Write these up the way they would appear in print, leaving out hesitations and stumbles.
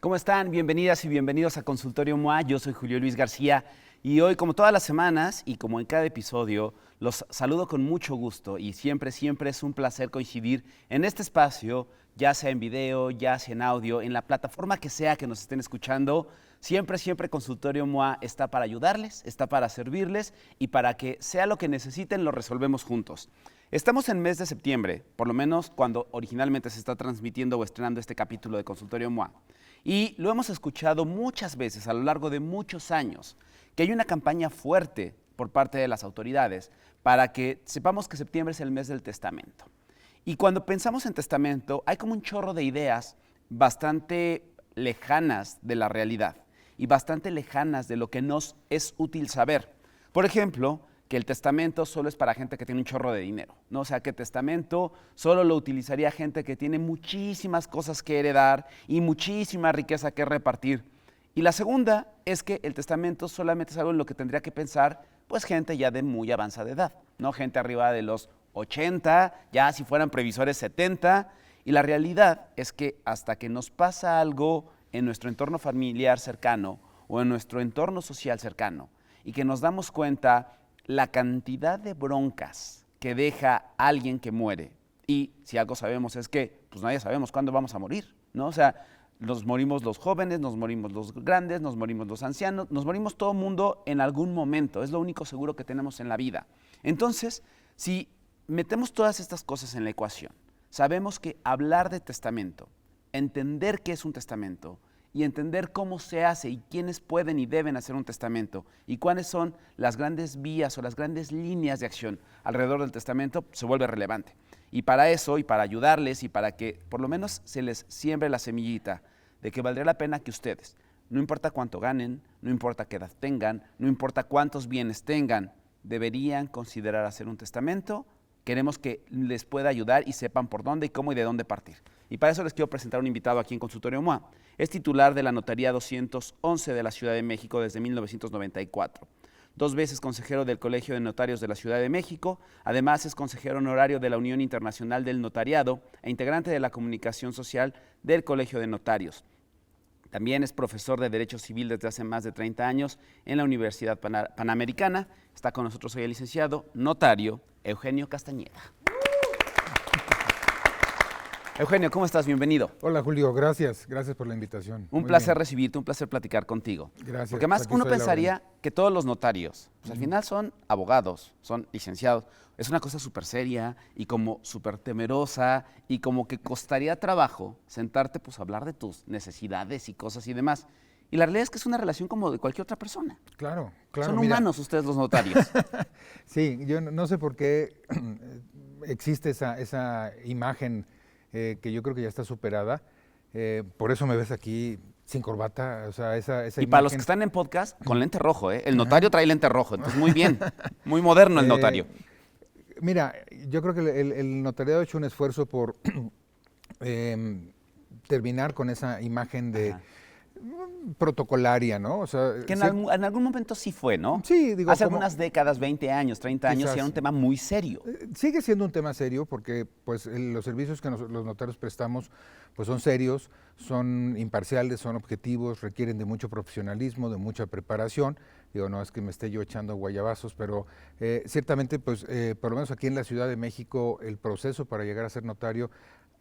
¿Cómo están? Bienvenidas y bienvenidos a Consultorio MOA. Yo soy Julio Luis García y hoy, como todas las semanas y como en cada episodio, los saludo con mucho gusto y siempre es un placer coincidir en este espacio, ya sea en video, ya sea en audio, en la plataforma que sea que nos estén escuchando. Siempre Consultorio MOA está para ayudarles, está para servirles y para que sea lo que necesiten lo resolvemos juntos. Estamos en mes de septiembre, por lo menos cuando originalmente se está transmitiendo o estrenando este capítulo de Consultorio MOA. Y lo hemos escuchado muchas veces a lo largo de muchos años, que hay una campaña fuerte por parte de las autoridades para que sepamos que septiembre es el mes del testamento. Y cuando pensamos en testamento, hay como un chorro de ideas bastante lejanas de la realidad y bastante lejanas de lo que nos es útil saber. Por ejemplo, que el testamento solo es para gente que tiene un chorro de dinero, ¿no? O sea, que el testamento solo lo utilizaría gente que tiene muchísimas cosas que heredar y muchísima riqueza que repartir. Y la segunda es que el testamento solamente es algo en lo que tendría que pensar, pues, gente ya de muy avanzada edad, ¿no? Gente arriba de los 80, ya si fueran previsores 70. Y la realidad es que hasta que nos pasa algo en nuestro entorno familiar cercano o en nuestro entorno social cercano y que nos damos cuenta la cantidad de broncas que deja alguien que muere, y si algo sabemos es que pues nadie sabemos cuándo vamos a morir, ¿no? O sea, nos morimos los jóvenes, nos morimos los grandes, nos morimos los ancianos, nos morimos todo mundo en algún momento, es lo único seguro que tenemos en la vida. Entonces, si metemos todas estas cosas en la ecuación, sabemos que hablar de testamento, entender qué es un testamento, y entender cómo se hace y quiénes pueden y deben hacer un testamento y cuáles son las grandes vías o las grandes líneas de acción alrededor del testamento, se vuelve relevante. Y para eso, y para ayudarles, y para que por lo menos se les siembre la semillita de que valdría la pena que ustedes, no importa cuánto ganen, no importa qué edad tengan, no importa cuántos bienes tengan, deberían considerar hacer un testamento. Queremos que les pueda ayudar y sepan por dónde y cómo y de dónde partir. Y para eso les quiero presentar un invitado aquí en Consultorio MOA. Es titular de la Notaría 211 de la Ciudad de México desde 1994. 2 veces consejero del Colegio de Notarios de la Ciudad de México. Además es consejero honorario de la Unión Internacional del Notariado e integrante de la comunicación social del Colegio de Notarios. También es profesor de Derecho Civil desde hace más de 30 años en la Universidad Panamericana. Está con nosotros hoy el licenciado notario Eugenio Castañeda. Eugenio, ¿cómo estás? Bienvenido. Hola Julio, gracias por la invitación. Un placer recibirte, un placer platicar contigo. Gracias. Porque además uno pensaría que todos los notarios, pues al final son abogados, son licenciados. Es una cosa súper seria y como súper temerosa y como que costaría trabajo sentarte pues a hablar de tus necesidades y cosas y demás. Y la realidad es que es una relación como de cualquier otra persona. Claro. Son humanos ustedes los notarios. Sí, yo no sé por qué existe esa imagen que yo creo que ya está superada. Por eso me ves aquí sin corbata, o sea, esa y para los que están en podcast, con lente rojo, ¿eh? El notario trae lente rojo, entonces muy bien, muy moderno el notario. Mira, yo creo que el notariado ha hecho un esfuerzo por terminar con esa imagen de protocolaria, ¿no? O sea, que en algún momento sí fue, ¿no? Sí, digo, hace algunas décadas, 20 años, 30 años, quizás, sí era un tema muy serio. Sigue siendo un tema serio porque pues, los servicios que los notarios prestamos pues, son serios, son imparciales, son objetivos, requieren de mucho profesionalismo, de mucha preparación. Digo, no es que me esté yo echando guayabazos, pero ciertamente, pues, por lo menos aquí en la Ciudad de México, el proceso para llegar a ser notario,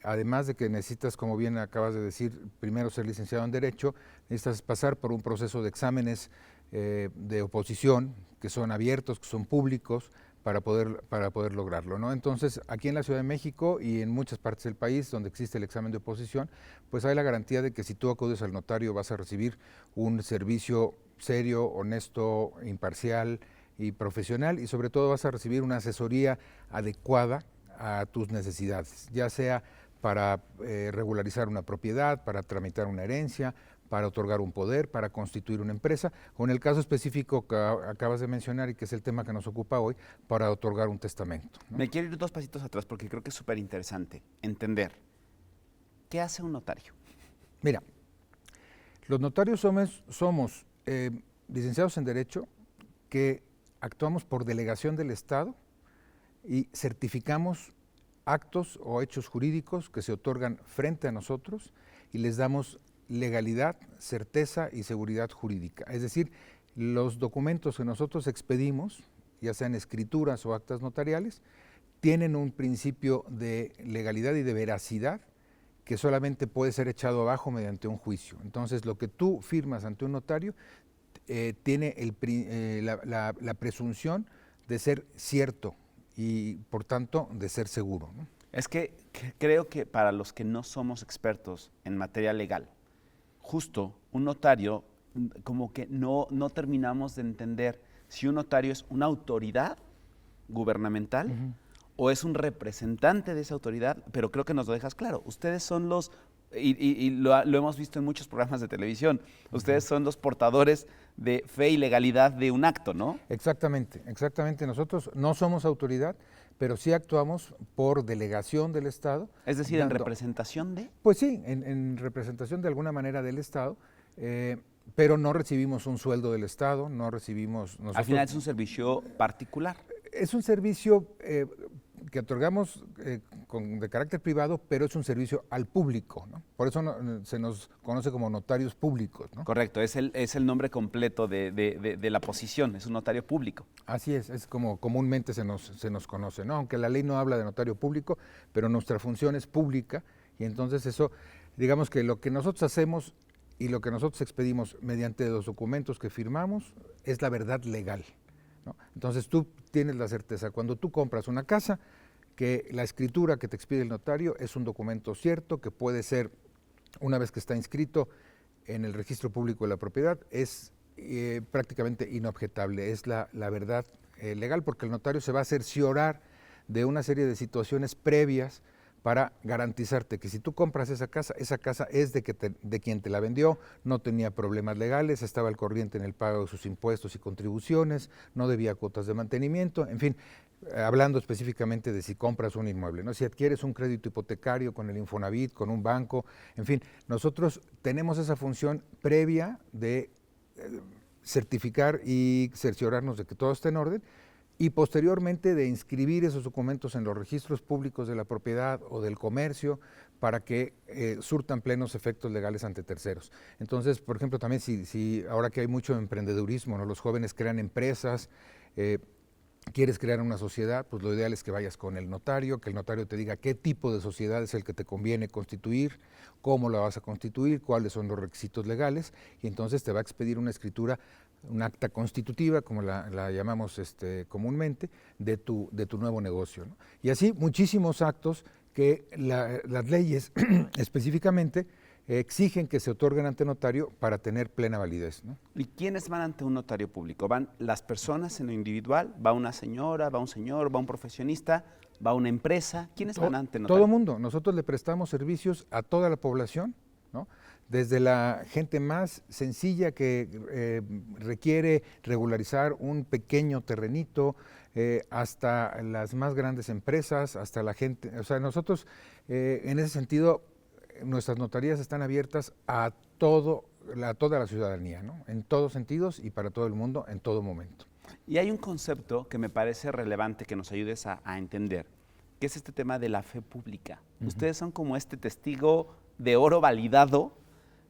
además de que necesitas, como bien acabas de decir, primero ser licenciado en Derecho, necesitas pasar por un proceso de exámenes de oposición, que son abiertos, que son públicos, para poder lograrlo, ¿no? Entonces, aquí en la Ciudad de México y en muchas partes del país donde existe el examen de oposición, pues hay la garantía de que si tú acudes al notario vas a recibir un servicio serio, honesto, imparcial y profesional, y sobre todo vas a recibir una asesoría adecuada a tus necesidades, ya sea para regularizar una propiedad, para tramitar una herencia, para otorgar un poder, para constituir una empresa, o en el caso específico que acabas de mencionar y que es el tema que nos ocupa hoy, para otorgar un testamento, ¿no? Me quiero ir 2 pasitos atrás porque creo que es súper interesante entender qué hace un notario. Mira, los notarios somos licenciados en Derecho que actuamos por delegación del Estado y certificamos actos o hechos jurídicos que se otorgan frente a nosotros y les damos legalidad, certeza y seguridad jurídica. Es decir, los documentos que nosotros expedimos, ya sean escrituras o actas notariales, tienen un principio de legalidad y de veracidad que solamente puede ser echado abajo mediante un juicio. Entonces, lo que tú firmas ante un notario tiene la presunción de ser cierto y, por tanto, de ser seguro, ¿no? Es que creo que para los que no somos expertos en materia legal, justo un notario, como que no terminamos de entender si un notario es una autoridad gubernamental o es un representante de esa autoridad, pero creo que nos lo dejas claro. Ustedes son los, y lo hemos visto en muchos programas de televisión, ustedes son los portadores de fe y legalidad de un acto, ¿no? Exactamente, exactamente. Nosotros no somos autoridad, pero sí actuamos por delegación del Estado. Es decir, en representación de... Pues sí, en representación de alguna manera del Estado, pero no recibimos un sueldo del Estado, no recibimos... Al final es un servicio particular. Es un servicio que otorgamos de carácter privado, pero es un servicio al público, ¿no? Por eso se nos conoce como notarios públicos, ¿no? Correcto, es el nombre completo de la posición, es un notario público. Así es como comúnmente se nos conoce, ¿no? Aunque la ley no habla de notario público, pero nuestra función es pública y entonces eso, digamos que lo que nosotros hacemos y lo que nosotros expedimos mediante los documentos que firmamos es la verdad legal, ¿no? Entonces tú tienes la certeza, cuando tú compras una casa, que la escritura que te expide el notario es un documento cierto, que puede ser, una vez que está inscrito en el registro público de la propiedad, es prácticamente inobjetable, es la verdad legal, porque el notario se va a cerciorar de una serie de situaciones previas para garantizarte que si tú compras esa casa es de quien te la vendió, no tenía problemas legales, estaba al corriente en el pago de sus impuestos y contribuciones, no debía cuotas de mantenimiento, en fin, hablando específicamente de si compras un inmueble, ¿no? Si adquieres un crédito hipotecario con el Infonavit, con un banco, en fin, nosotros tenemos esa función previa de certificar y cerciorarnos de que todo está en orden, y posteriormente de inscribir esos documentos en los registros públicos de la propiedad o del comercio para que surtan plenos efectos legales ante terceros. Entonces, por ejemplo, también si ahora que hay mucho emprendedurismo, ¿no? Los jóvenes crean empresas, quieres crear una sociedad, pues lo ideal es que vayas con el notario, que el notario te diga qué tipo de sociedad es el que te conviene constituir, cómo la vas a constituir, cuáles son los requisitos legales, y entonces te va a expedir una escritura, un acta constitutiva, como la llamamos comúnmente, de tu nuevo negocio, ¿no? Y así muchísimos actos que las leyes específicamente exigen que se otorguen ante notario para tener plena validez, ¿no? ¿Y quiénes van ante un notario público? ¿Van las personas en lo individual? ¿Va una señora, va un señor, va un profesionista, va una empresa? ¿Quiénes van ante notario? Todo mundo. Nosotros le prestamos servicios a toda la población, ¿no? Desde la gente más sencilla que requiere regularizar un pequeño terrenito, hasta las más grandes empresas, hasta la gente, o sea, nosotros en ese sentido, nuestras notarías están abiertas a toda la ciudadanía, ¿no? En todos sentidos y para todo el mundo, en todo momento. Y hay un concepto que me parece relevante que nos ayudes a entender, que es este tema de la fe pública. Ustedes son como este testigo de oro validado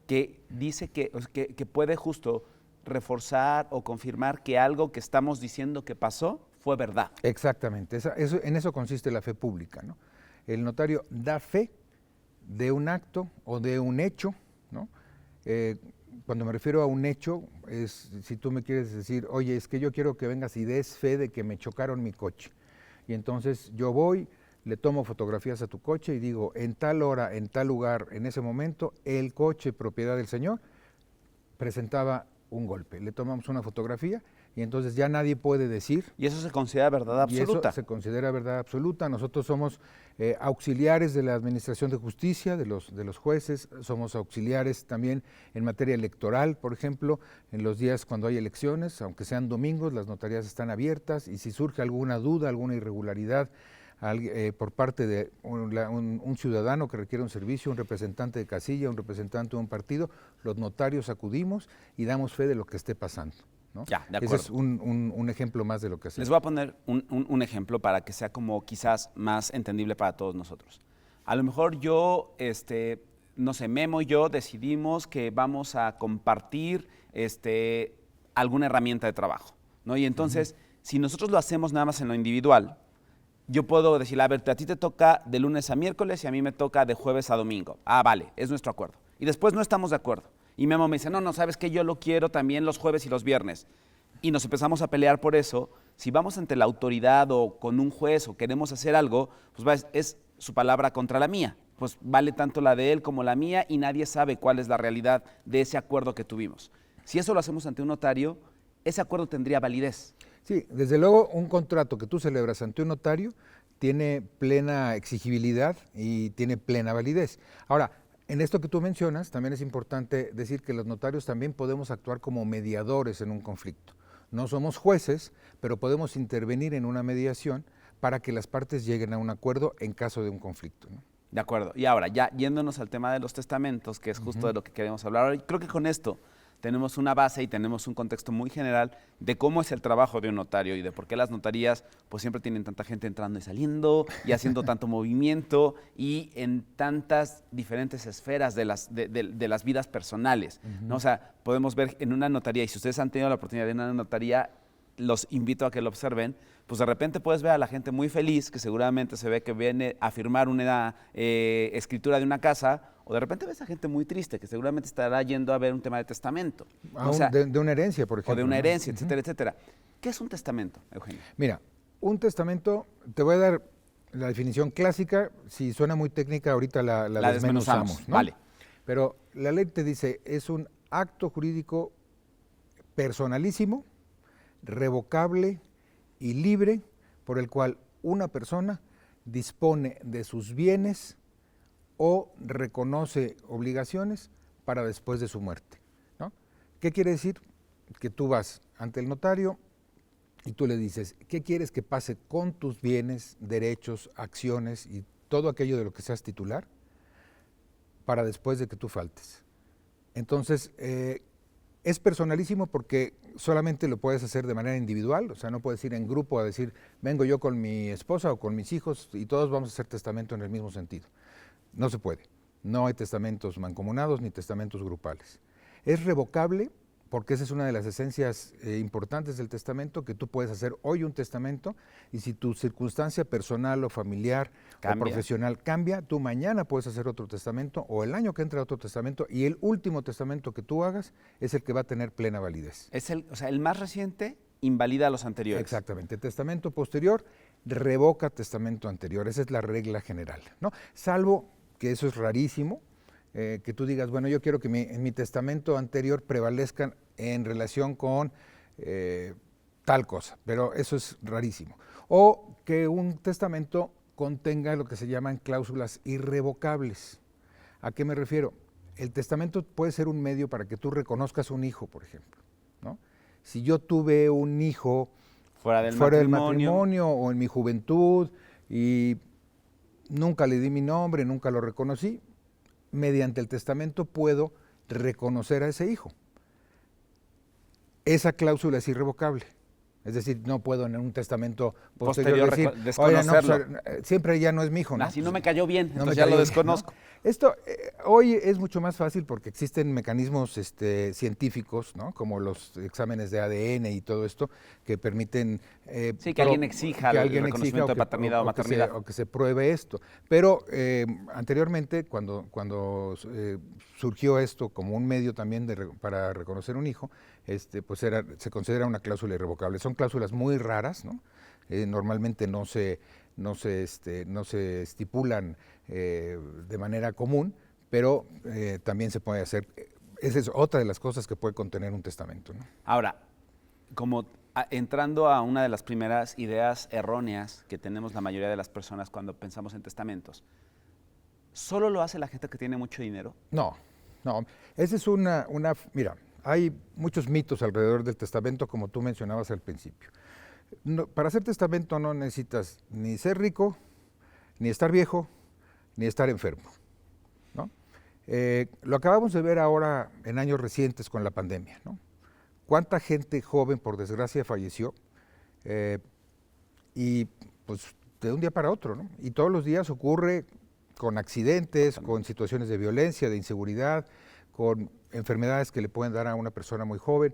que dice que puede justo reforzar o confirmar que algo que estamos diciendo que pasó fue verdad. Exactamente, en eso consiste la fe pública, ¿no? El notario da fe de un acto o de un hecho, ¿no? Cuando me refiero a un hecho, es si tú me quieres decir, oye, es que yo quiero que vengas y des fe de que me chocaron mi coche. Y entonces yo voy, le tomo fotografías a tu coche y digo, en tal hora, en tal lugar, en ese momento, el coche propiedad del señor presentaba un golpe. Le tomamos una fotografía y entonces ya nadie puede decir. Y eso se considera verdad absoluta. Y eso se considera verdad absoluta. Nosotros somos auxiliares de la Administración de Justicia, de los jueces, somos auxiliares también en materia electoral, por ejemplo, en los días cuando hay elecciones, aunque sean domingos, las notarías están abiertas y si surge alguna duda, alguna irregularidad por parte de un ciudadano que requiere un servicio, un representante de casilla, un representante de un partido, los notarios acudimos y damos fe de lo que esté pasando, ¿no? Ya, de acuerdo. Ese es un ejemplo más de lo que hacemos. Les voy a poner un ejemplo para que sea como quizás más entendible para todos nosotros. A lo mejor yo no sé, Memo y yo decidimos que vamos a compartir alguna herramienta de trabajo, ¿no? Y entonces, si nosotros lo hacemos nada más en lo individual, yo puedo decir, a ver, a ti te toca de lunes a miércoles y a mí me toca de jueves a domingo. Ah, vale, es nuestro acuerdo. Y después no estamos de acuerdo. Y Memo me dice, no, sabes que yo lo quiero también los jueves y los viernes. Y nos empezamos a pelear por eso. Si vamos ante la autoridad o con un juez o queremos hacer algo, pues es su palabra contra la mía. Pues vale tanto la de él como la mía y nadie sabe cuál es la realidad de ese acuerdo que tuvimos. Si eso lo hacemos ante un notario, ese acuerdo tendría validez. Sí, desde luego un contrato que tú celebras ante un notario tiene plena exigibilidad y tiene plena validez. Ahora, en esto que tú mencionas, también es importante decir que los notarios también podemos actuar como mediadores en un conflicto. No somos jueces, pero podemos intervenir en una mediación para que las partes lleguen a un acuerdo en caso de un conflicto, ¿no? De acuerdo. Y ahora, ya yéndonos al tema de los testamentos, que es justo de lo que queremos hablar ahora, creo que con esto tenemos una base y tenemos un contexto muy general de cómo es el trabajo de un notario y de por qué las notarías pues siempre tienen tanta gente entrando y saliendo y haciendo tanto movimiento y en tantas diferentes esferas de las vidas personales, ¿no? O sea, podemos ver en una notaría, y si ustedes han tenido la oportunidad de ir a una notaría, los invito a que lo observen, pues de repente puedes ver a la gente muy feliz, que seguramente se ve que viene a firmar una escritura de una casa, o de repente ves a gente muy triste, que seguramente estará yendo a ver un tema de testamento. O sea, de una herencia, por ejemplo. O de una herencia, ¿no? etcétera, etcétera. ¿Qué es un testamento, Eugenio? Mira, un testamento, te voy a dar la definición clásica, si suena muy técnica, ahorita la desmenuzamos, ¿no? Vale. Pero la ley te dice, es un acto jurídico personalísimo, revocable y libre por el cual una persona dispone de sus bienes o reconoce obligaciones para después de su muerte, ¿no? ¿Qué quiere decir? Que tú vas ante el notario y tú le dices, ¿qué quieres que pase con tus bienes, derechos, acciones y todo aquello de lo que seas titular para después de que tú faltes? Entonces, es personalísimo porque solamente lo puedes hacer de manera individual, o sea, no puedes ir en grupo a decir, vengo yo con mi esposa o con mis hijos y todos vamos a hacer testamento en el mismo sentido. No se puede. No hay testamentos mancomunados ni testamentos grupales. Es revocable porque esa es una de las esencias importantes del testamento, que tú puedes hacer hoy un testamento y si tu circunstancia personal o familiar o profesional cambia, tú mañana puedes hacer otro testamento o el año que entra otro testamento y el último testamento que tú hagas es el que va a tener plena validez. O sea, el más reciente invalida a los anteriores. Exactamente. Testamento posterior revoca testamento anterior. Esa es la regla general, ¿no? Salvo que eso es rarísimo, que tú digas, bueno, yo quiero que en mi testamento anterior prevalezcan en relación con tal cosa, pero eso es rarísimo. O que un testamento contenga lo que se llaman cláusulas irrevocables. ¿A qué me refiero? El testamento puede ser un medio para que tú reconozcas un hijo, por ejemplo, ¿no? Si yo tuve un hijo fuera del matrimonio o en mi juventud y nunca le di mi nombre, nunca lo reconocí, mediante el testamento puedo reconocer a ese hijo. Esa cláusula es irrevocable. Es decir, no puedo en un testamento posterior decir, desconocerlo. Oye, no, siempre ya no es mi hijo, ¿no? Así no me cayó bien, no entonces ya lo desconozco. Bien, ¿no? Esto hoy es mucho más fácil porque existen mecanismos científicos, ¿no? Como los exámenes de ADN y todo esto, que permiten que alguien exija el reconocimiento de paternidad o maternidad. O que se pruebe esto. Pero anteriormente, cuando surgió esto como un medio también para reconocer un hijo, pues se considera una cláusula irrevocable. Son cláusulas muy raras, ¿no? Normalmente no se estipulan de manera común, pero también se puede hacer. Esa es otra de las cosas que puede contener un testamento, ¿no? Ahora, como entrando a una de las primeras ideas erróneas que tenemos la mayoría de las personas cuando pensamos en testamentos, ¿solo lo hace la gente que tiene mucho dinero? No. Esa es mira, hay muchos mitos alrededor del testamento, como tú mencionabas al principio. No, para hacer testamento no necesitas ni ser rico, ni estar viejo, ni estar enfermo, ¿no? Lo acabamos de ver ahora en años recientes con la pandemia, ¿no? ¿Cuánta gente joven, por desgracia, falleció? Y pues de un día para otro, ¿no? Y todos los días ocurre con accidentes, con situaciones de violencia, de inseguridad, con enfermedades que le pueden dar a una persona muy joven.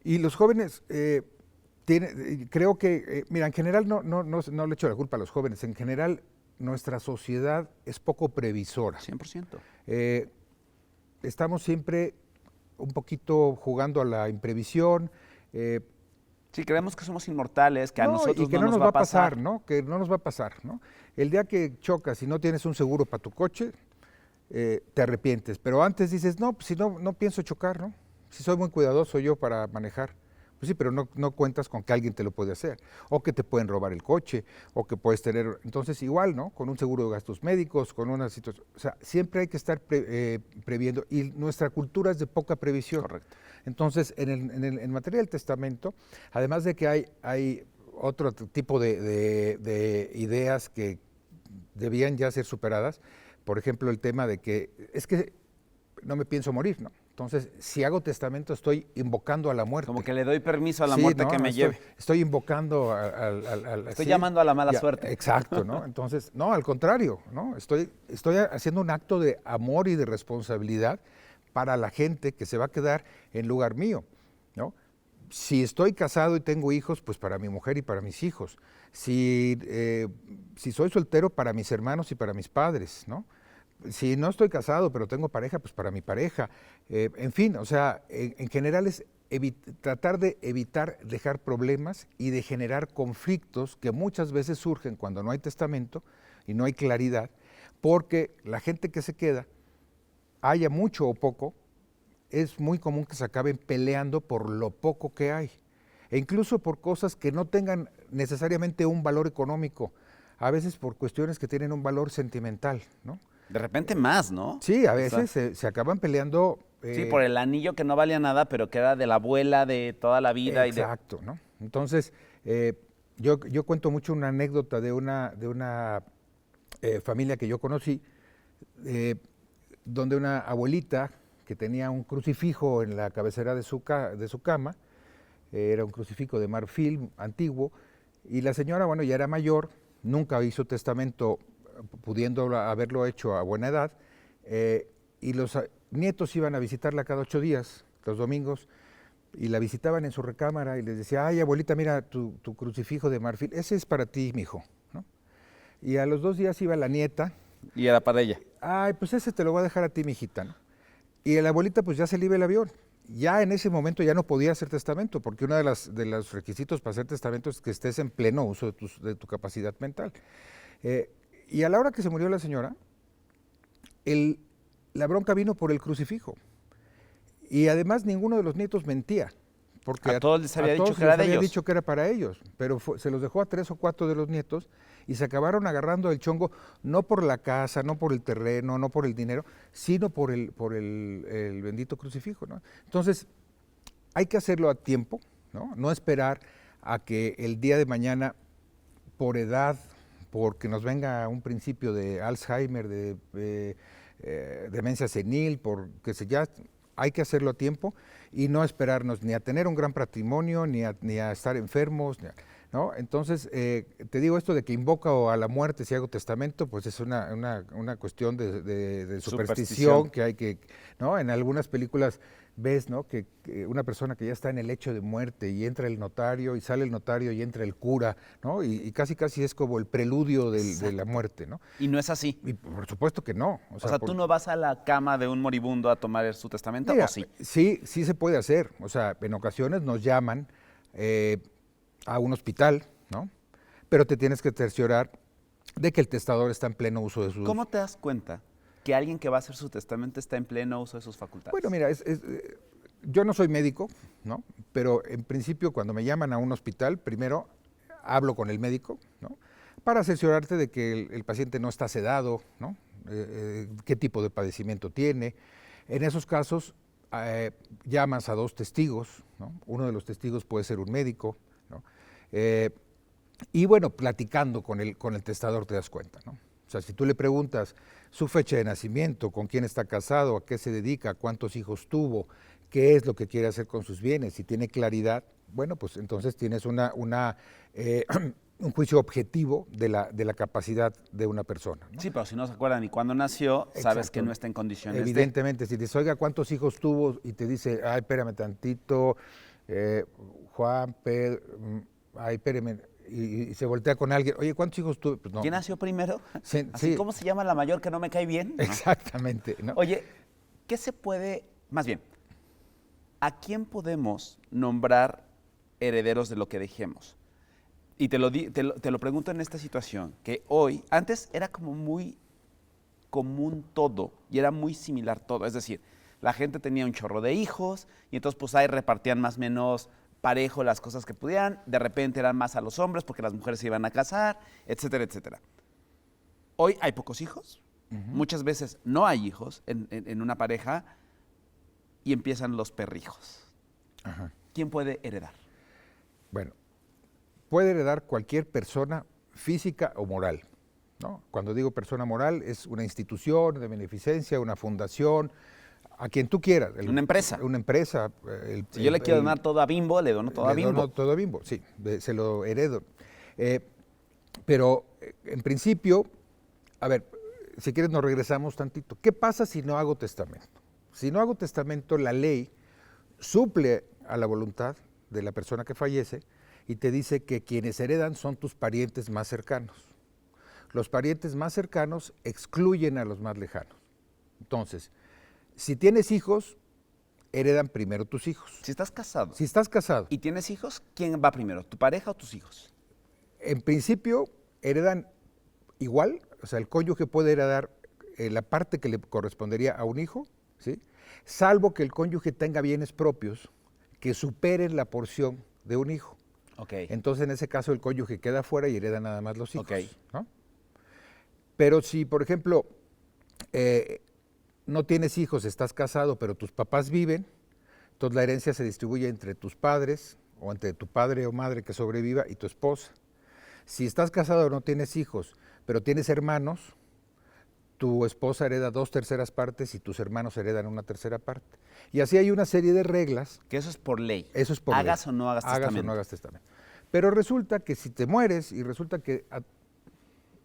Y los jóvenes, creo que, mira, en general no le echo la culpa a los jóvenes, en general nuestra sociedad es poco previsora. 100%. Estamos siempre un poquito jugando a la imprevisión. Sí, creemos que somos inmortales, que a nosotros y que no nos va a pasar. ¿no? Que no nos va a pasar, ¿no? El día que chocas y no tienes un seguro para tu coche, te arrepientes. Pero antes dices, no, pues si no pienso chocar, ¿no? Si soy muy cuidadoso yo para manejar. Pues sí, pero no cuentas con que alguien te lo puede hacer, o que te pueden robar el coche, o que puedes tener, entonces igual, ¿no? Con un seguro de gastos médicos, con una situación, o sea, siempre hay que estar previendo, y nuestra cultura es de poca previsión. Correcto. Entonces, en materia del testamento, además de que hay otro tipo de ideas que debían ya ser superadas, por ejemplo, el tema de que, es que no me pienso morir, ¿no? Entonces, si hago testamento, estoy invocando a la muerte. Como que le doy permiso a la muerte que me lleve. Estoy invocando Estoy llamando a la mala suerte. Exacto, ¿no? Entonces, no, al contrario, ¿no? Estoy haciendo un acto de amor y de responsabilidad para la gente que se va a quedar en lugar mío, ¿no? Si estoy casado y tengo hijos, pues para mi mujer y para mis hijos. Si soy soltero, para mis hermanos y para mis padres, ¿no? Si no estoy casado, pero tengo pareja, pues para mi pareja. En fin, o sea, en general es tratar de evitar dejar problemas y de generar conflictos que muchas veces surgen cuando no hay testamento y no hay claridad, porque la gente que se queda, haya mucho o poco, es muy común que se acaben peleando por lo poco que hay, e incluso por cosas que no tengan necesariamente un valor económico, a veces por cuestiones que tienen un valor sentimental, ¿no? De repente más, ¿no? Sí, a veces se acaban peleando. Sí, por el anillo que no valía nada, pero que era de la abuela de toda la vida. Exacto, ¿no? Entonces, yo cuento mucho una anécdota de una familia que yo conocí, donde una abuelita que tenía un crucifijo en la cabecera de su cama, era un crucifijo de marfil antiguo, y la señora, bueno, ya era mayor, nunca hizo testamento, pudiendo haberlo hecho a buena edad, y los nietos iban a visitarla cada 8 días, los domingos, y la visitaban en su recámara y les decía, ay, abuelita, mira tu crucifijo de marfil, ese es para ti, mijo, ¿no? Y a los 2 días iba la nieta. Y era para ella. Ay, pues ese te lo voy a dejar a ti, mijita, ¿no? Y la abuelita pues ya se le iba el avión. Ya en ese momento ya no podía hacer testamento, porque uno de los requisitos para hacer testamento es que estés en pleno uso de tu capacidad mental. Y a la hora que se murió la señora, la bronca vino por el crucifijo. Y además ninguno de los nietos mentía. Porque a todos les había dicho que era de ellos. Dicho que era para ellos, pero se los dejó a 3 o 4 de los nietos y se acabaron agarrando el chongo, no por la casa, no por el terreno, no por el dinero, sino por el bendito crucifijo, ¿no? Entonces, hay que hacerlo a tiempo, ¿no? No esperar a que el día de mañana, por edad, porque nos venga un principio de Alzheimer, de demencia senil, porque ya hay que hacerlo a tiempo y no esperarnos ni a tener un gran patrimonio, ni a estar enfermos, ¿no? Entonces, te digo esto de que invoco a la muerte si hago testamento, pues es una cuestión de superstición que hay que, ¿no? En algunas películas ves, ¿no? que una persona que ya está en el lecho de muerte y entra el notario y sale el notario y entra el cura, ¿no? Y casi es como el preludio de la muerte, ¿no? Y no es así. Y por supuesto que no. O sea, ¿tú no vas a la cama de un moribundo a tomar su testamento? Mira, ¿o sí? Sí se puede hacer. O sea, en ocasiones nos llaman a un hospital, ¿no? Pero te tienes que cerciorar de que el testador está en pleno uso de sus... ¿Cómo te das cuenta que alguien que va a hacer su testamento está en pleno uso de sus facultades? Bueno, mira, yo no soy médico, ¿no? Pero en principio cuando me llaman a un hospital, primero hablo con el médico, ¿no? Para cerciorarte de que el paciente no está sedado, ¿no? Qué tipo de padecimiento tiene. En esos casos llamas a 2 testigos, ¿no? Uno de los testigos puede ser un médico, ¿no? Y bueno, platicando con el testador te das cuenta, ¿no? O sea, si tú le preguntas su fecha de nacimiento, con quién está casado, a qué se dedica, cuántos hijos tuvo, qué es lo que quiere hacer con sus bienes, si tiene claridad, bueno, pues entonces tienes un juicio objetivo de la capacidad de una persona, ¿no? Sí, pero si no se acuerdan ni cuándo nació, sabes que no está en condiciones Evidentemente, si te dice, oiga, ¿cuántos hijos tuvo? Y te dice, ay, espérame tantito, Juan, Pedro, ay, espérame, y se voltea con alguien, oye, ¿cuántos hijos tuve? Pues no. ¿Quién nació primero? Sí, Así, sí. ¿cómo se llama la mayor que no me cae bien? ¿No? Exactamente, ¿no? Oye, ¿qué se puede, más bien, a quién podemos nombrar herederos de lo que dejemos? Y te lo pregunto en esta situación, que hoy, antes era como muy común todo y era muy similar todo. Es decir, la gente tenía un chorro de hijos y entonces pues ahí repartían más o menos parejo las cosas que pudieran. De repente eran más a los hombres porque las mujeres se iban a casar, etcétera, etcétera. Hoy hay pocos hijos. Muchas veces no hay hijos en una pareja y empiezan los perrijos. Ajá. ¿Quién puede heredar? Bueno, puede heredar cualquier persona física o moral, ¿no? Cuando digo persona moral, es una institución de beneficencia, una fundación, a quien tú quieras. Una empresa. Una empresa. Si yo le quiero donar todo a Bimbo, le dono todo a Bimbo. Le dono todo a Bimbo, sí, se lo heredo. Pero en principio, a ver, si quieres nos regresamos tantito. ¿Qué pasa si no hago testamento? Si no hago testamento, la ley suple a la voluntad de la persona que fallece y te dice que quienes heredan son tus parientes más cercanos. Los parientes más cercanos excluyen a los más lejanos. Entonces, si tienes hijos, heredan primero tus hijos. Si estás casado Si estás casado, y tienes hijos, ¿quién va primero? ¿Tu pareja o tus hijos? en principio heredan igual, o sea, el cónyuge puede heredar la parte que le correspondería a un hijo, ¿sí? Salvo que el cónyuge tenga bienes propios que superen la porción de un hijo. Okay. Entonces, en ese caso, el cónyuge queda fuera y hereda nada más los hijos. Okay. ¿No? Pero si, por ejemplo, no tienes hijos, estás casado, pero tus papás viven, entonces la herencia se distribuye entre tus padres o entre tu padre o madre que sobreviva y tu esposa. Si estás casado o no tienes hijos, pero tienes hermanos, tu esposa hereda 2/3 partes y tus hermanos heredan 1/3 parte. Y así hay una serie de reglas. Que eso es por ley. Eso es por ley. Hagas o no hagas testamento. Hagas o no hagas testamento. Pero resulta que si te mueres y resulta que a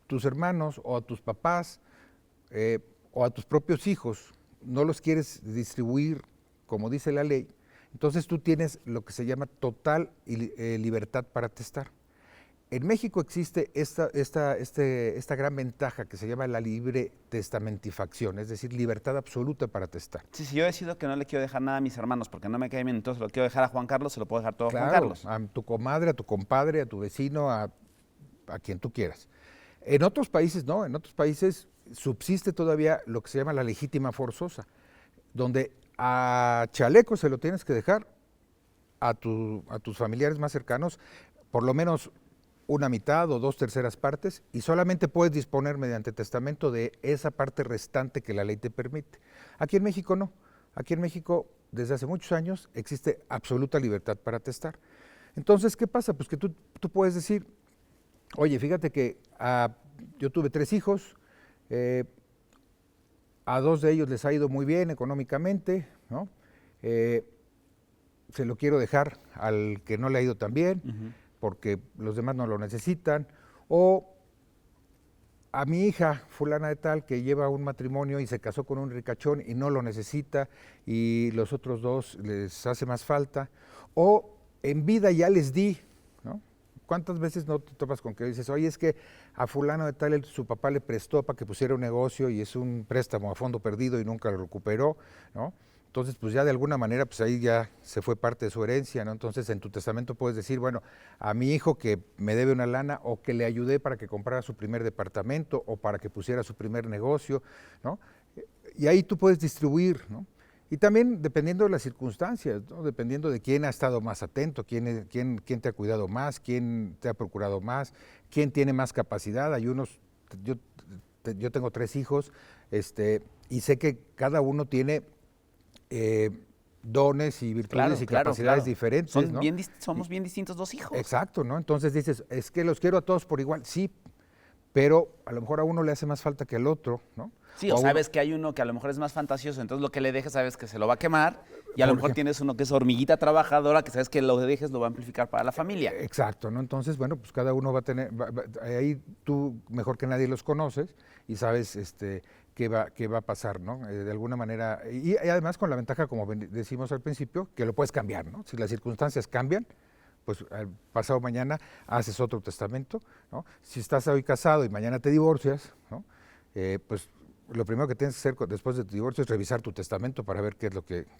tus hermanos o a tus papás o a tus propios hijos no los quieres distribuir como dice la ley, entonces tú tienes lo que se llama total libertad para testar. En México existe esta gran ventaja que se llama la libre testamentifacción, es decir, libertad absoluta para testar. Sí, si yo decido que no le quiero dejar nada a mis hermanos porque no me cae bien, entonces lo quiero dejar a Juan Carlos, se lo puedo dejar todo Claro, a Juan Carlos. A tu comadre, a tu compadre, a tu vecino, a quien tú quieras. En otros países no, en otros países subsiste todavía lo que se llama la legítima forzosa, donde a chaleco se lo tienes que dejar a tus familiares más cercanos, por lo menos una mitad o 2/3 partes, y solamente puedes disponer mediante testamento de esa parte restante que la ley te permite. Aquí en México no. Aquí en México, desde hace muchos años, existe absoluta libertad para testar. Entonces, ¿qué pasa? Pues que tú puedes decir, oye, fíjate que yo tuve 3 hijos, a 2 de ellos les ha ido muy bien económicamente, ¿no? Se lo quiero dejar al que no le ha ido tan bien, porque los demás no lo necesitan, o a mi hija fulana de tal que lleva un matrimonio y se casó con un ricachón y no lo necesita y los otros 2 les hace más falta, o en vida ya les di, ¿no? ¿Cuántas veces no te topas con que dices, oye, es que a fulano de tal su papá le prestó para que pusiera un negocio y es un préstamo a fondo perdido y nunca lo recuperó, ¿no? Entonces, pues ya de alguna manera, pues ahí ya se fue parte de su herencia, ¿no? Entonces, en tu testamento puedes decir, bueno, a mi hijo que me debe una lana o que le ayudé para que comprara su primer departamento o para que pusiera su primer negocio, ¿no? Y ahí tú puedes distribuir, ¿no? Y también dependiendo de las circunstancias, ¿no? Dependiendo de quién ha estado más atento, quién te ha cuidado más, quién te ha procurado más, quién tiene más capacidad. Hay unos, yo tengo 3 hijos, y sé que cada uno tiene dones y virtudes y capacidades diferentes, ¿no? Somos bien distintos 2 hijos. Exacto, ¿no? Entonces dices, es que los quiero a todos por igual. Sí, pero a lo mejor a uno le hace más falta que al otro, ¿no? Sí, o sabes que hay uno que a lo mejor es más fantasioso, entonces lo que le dejes sabes que se lo va a quemar y a lo mejor tienes uno que es hormiguita trabajadora que sabes que lo dejes lo va a amplificar para la familia. Exacto, ¿no? Entonces, bueno, pues cada uno va a tener, ahí tú mejor que nadie los conoces y sabes qué va a pasar, ¿no? De alguna manera, y además con la ventaja, como decimos al principio, que lo puedes cambiar, ¿no? Si las circunstancias cambian, pues pasado mañana haces otro testamento, ¿no? Si estás hoy casado y mañana te divorcias, ¿no? Pues lo primero que tienes que hacer después de tu divorcio es revisar tu testamento para ver